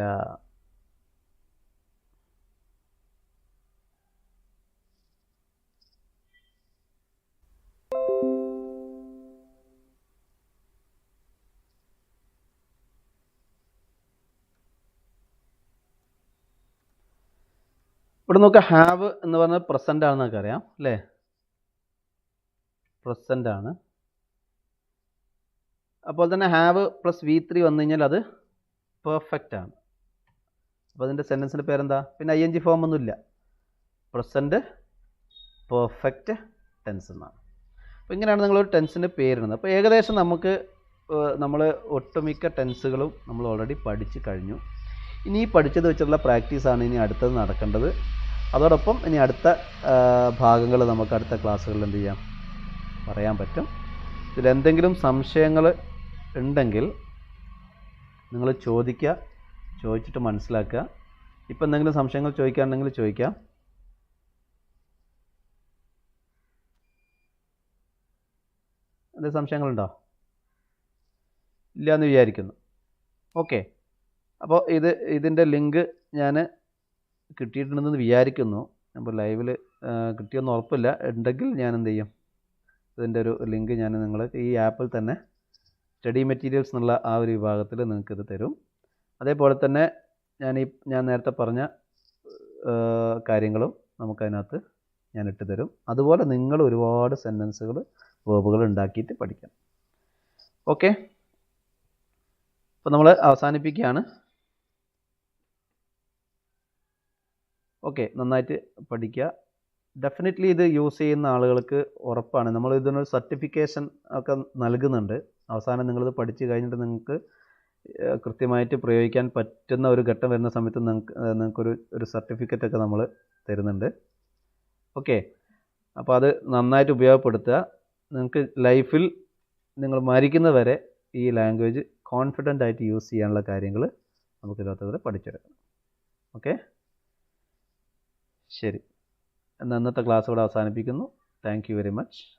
ഇവിടെ നോക്കുക, ഹാവ് എന്ന് പറഞ്ഞാൽ പ്രസൻ്റ് ആണെന്നൊക്കെ അറിയാം അല്ലേ? പ്രസൻ്റ് ആണ്. അപ്പോൾ തന്നെ ഹാവ് പ്ലസ് V3 വന്നു കഴിഞ്ഞാൽ അത് പെർഫെക്റ്റ് ആണ്. അപ്പോൾ അതിൻ്റെ സെൻറ്റൻസിൻ്റെ പേരെന്താ? പിന്നെ ING ഫോം ഒന്നുമില്ല. പ്രസൻറ്റ് പെർഫെക്റ്റ് ടെൻസ് എന്നാണ്. അപ്പോൾ ഇങ്ങനെയാണ് നിങ്ങളൊരു ടെൻസിൻ്റെ പേരിടുന്നത്. അപ്പോൾ ഏകദേശം നമ്മൾ ഒട്ടുമിക്ക ടെൻസുകളും നമ്മൾ ഓൾറെഡി പഠിച്ചു കഴിഞ്ഞു. ഇനി ഈ പഠിച്ചത് വെച്ചുള്ള പ്രാക്ടീസാണ് ഇനി അടുത്തത് നടക്കേണ്ടത്. അതോടൊപ്പം ഇനി അടുത്ത ഭാഗങ്ങൾ നമുക്ക് അടുത്ത ക്ലാസ്സുകളിൽ എന്ത് ചെയ്യാം, പറയാൻ പറ്റും. ഇതിലെന്തെങ്കിലും സംശയങ്ങൾ ഉണ്ടെങ്കിൽ നിങ്ങൾ ചോദിച്ചിട്ട് മനസ്സിലാക്കുക. ഇപ്പം എന്തെങ്കിലും സംശയങ്ങൾ ചോദിക്കാനുണ്ടെങ്കിൽ ചോദിക്കാം. എന്തെങ്കിലും സംശയങ്ങളുണ്ടോ? ഇല്ല എന്ന് വിചാരിക്കുന്നു. ഓക്കെ. അപ്പോൾ ഇതിൻ്റെ ലിങ്ക് ഞാൻ കിട്ടിയിട്ടുണ്ടെന്ന് വിചാരിക്കുന്നു. അപ്പോൾ ലൈവിൽ കിട്ടിയൊന്നും ഉറപ്പില്ല. ഉണ്ടെങ്കിൽ ഞാൻ എന്ത് ചെയ്യും, ഇതിൻ്റെ ഒരു ലിങ്ക് ഞാൻ നിങ്ങൾക്ക് ഈ ആപ്പിൽ തന്നെ സ്റ്റഡി മെറ്റീരിയൽസ് എന്നുള്ള ആ ഒരു വിഭാഗത്തിൽ നിങ്ങൾക്കിത് തരും. അതേപോലെ തന്നെ ഞാൻ നേരത്തെ പറഞ്ഞ കാര്യങ്ങളും നമുക്കതിനകത്ത് ഞാൻ ഇട്ട് തരും. അതുപോലെ നിങ്ങൾ ഒരുപാട് സെൻറ്റൻസുകൾ, വേർബുകൾ ഉണ്ടാക്കിയിട്ട് പഠിക്കണം. ഓക്കെ. അപ്പോൾ നമ്മൾ അവസാനിപ്പിക്കുകയാണ്. ഓക്കെ, നന്നായിട്ട് പഠിക്കുക. ഡെഫിനറ്റ്ലി ഇത് യൂസ് ചെയ്യുന്ന ആളുകൾക്ക് ഉറപ്പാണ്. നമ്മൾ ഇതിനൊരു സർട്ടിഫിക്കേഷൻ ഒക്കെ നൽകുന്നുണ്ട്. അവസാനം നിങ്ങളിത് പഠിച്ചു കഴിഞ്ഞിട്ട് നിങ്ങൾക്ക് കൃത്യമായിട്ട് പ്രയോഗിക്കാൻ പറ്റുന്ന ഒരു ഘട്ടം വരുന്ന സമയത്ത് നിങ്ങൾക്കൊരു സർട്ടിഫിക്കറ്റൊക്കെ നമ്മൾ തരുന്നുണ്ട്. ഓക്കെ. അപ്പോൾ അത് നന്നായിട്ട് ഉപയോഗപ്പെടുത്തുക. നിങ്ങൾക്ക് ലൈഫിൽ നിങ്ങൾ മരിക്കുന്നത് വരെ ഈ ലാംഗ്വേജ് കോൺഫിഡൻ്റ് ആയിട്ട് യൂസ് ചെയ്യാനുള്ള കാര്യങ്ങൾ നമുക്ക് ഇതിനകത്ത് പഠിച്ചെടുക്കണം. ഓക്കെ, ശരി. എന്നാൽ ഇന്നത്തെ ക്ലാസ് ഇവിടെ അവസാനിപ്പിക്കുന്നു. Thank you very much.